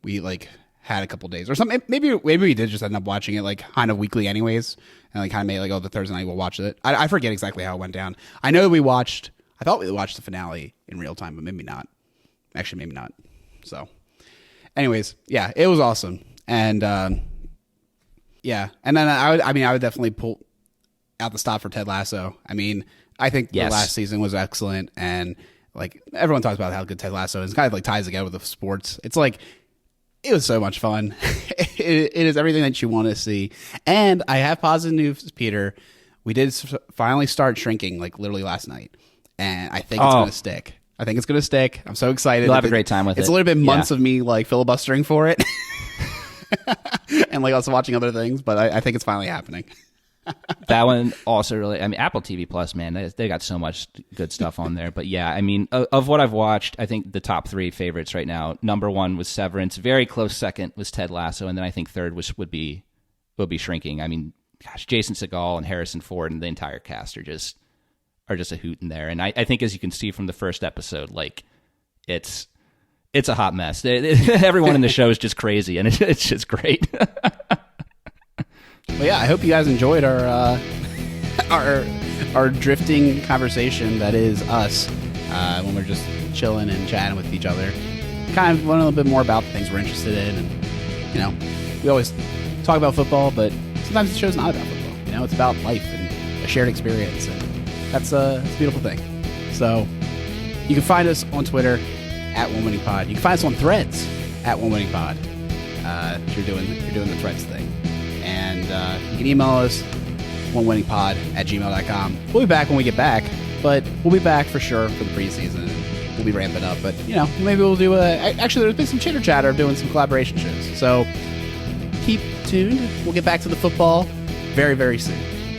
we like had a couple days or something. Maybe we did just end up watching it like kind of weekly anyways, and like kind of made like, oh, the Thursday night we'll watch it. I forget exactly how it went down. I know I thought we watched the finale in real time, but maybe not. Actually, maybe not. So anyways, yeah, it was awesome. And yeah, and then I would definitely pull out the stop for Ted Lasso. I mean, I think the last season was excellent, and like everyone talks about how good Ted Lasso is. It kind of like ties together with the sports. It's like, it was so much fun. It is everything that you want to see. And I have positive news, Peter. We did finally start shrinking like literally last night, and I think it's going to stick. I think it's going to stick. I'm so excited. You'll have a great time with it. It's a little bit months of me like filibustering for it. And like also watching other things, but I think it's finally happening. That one also really, I mean, Apple TV Plus, man, they got so much good stuff on there. But yeah, I mean, of what I've watched, I think the top 3 favorites right now, number 1 was Severance, very close second was Ted Lasso, and then I think third would be Shrinking. I mean, gosh, Jason Segel and Harrison Ford and the entire cast are just a hoot in there. And I think, as you can see from the first episode, like it's a hot mess. Everyone in the show is just crazy, and it's just great. Well, yeah, I hope you guys enjoyed our drifting conversation that is us when we're just chilling and chatting with each other. Kind of learn a little bit more about the things we're interested in, and you know, we always talk about football, but sometimes the show's not about football. You know, it's about life and a shared experience, and that's a beautiful thing. So you can find us on Twitter at @OneWinningPod. You can find us on Threads at @OneWinningPod. If you're doing the Threads thing. And you can email us onewinningpod@gmail.com. We'll be back when we get back, but we'll be back for sure for the preseason. We'll be ramping up, but maybe we'll do actually there's been some chitter chatter of doing some collaboration shows. So keep tuned. We'll get back to the football very, very soon.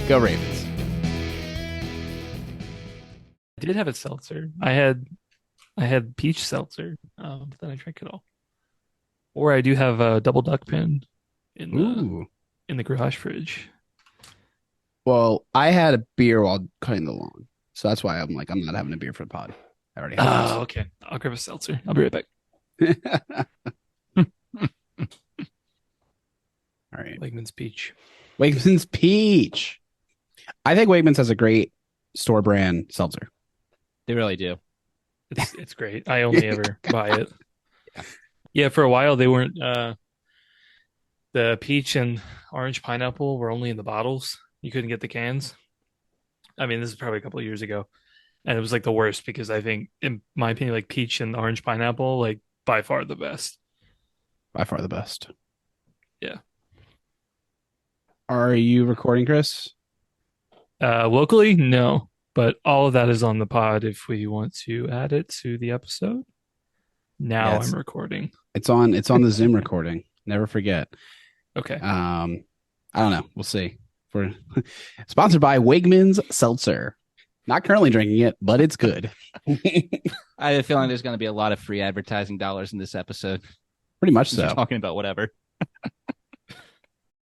Go Ravens. I did have a seltzer. I had peach seltzer, but then I drank it all. Or I do have a double duck pin in the garage fridge. Well, I had a beer while cutting the lawn, so that's why I'm not having a beer for the pod. I already have. Oh, okay. I'll grab a seltzer. I'll be right back. All right. Wegmans Peach. Wegmans Peach. I think Wegmans has a great store brand seltzer. They really do. It's great. I only ever buy it. Yeah, for a while they weren't. The peach and orange pineapple were only in the bottles. You couldn't get the cans. I mean, this is probably a couple of years ago, and it was like the worst because I think, in my opinion, like peach and orange pineapple, like by far the best. By far the best. Yeah. Are you recording, Chris? Locally, no, but all of that is on the pod if we want to add it to the episode. Now I'm recording. It's on the Zoom recording. Never forget. Okay. I don't know. We'll see. We're sponsored by Wegmans Seltzer. Not currently drinking it, but it's good. I have a feeling there's going to be a lot of free advertising dollars in this episode. Pretty much so. Talking about whatever.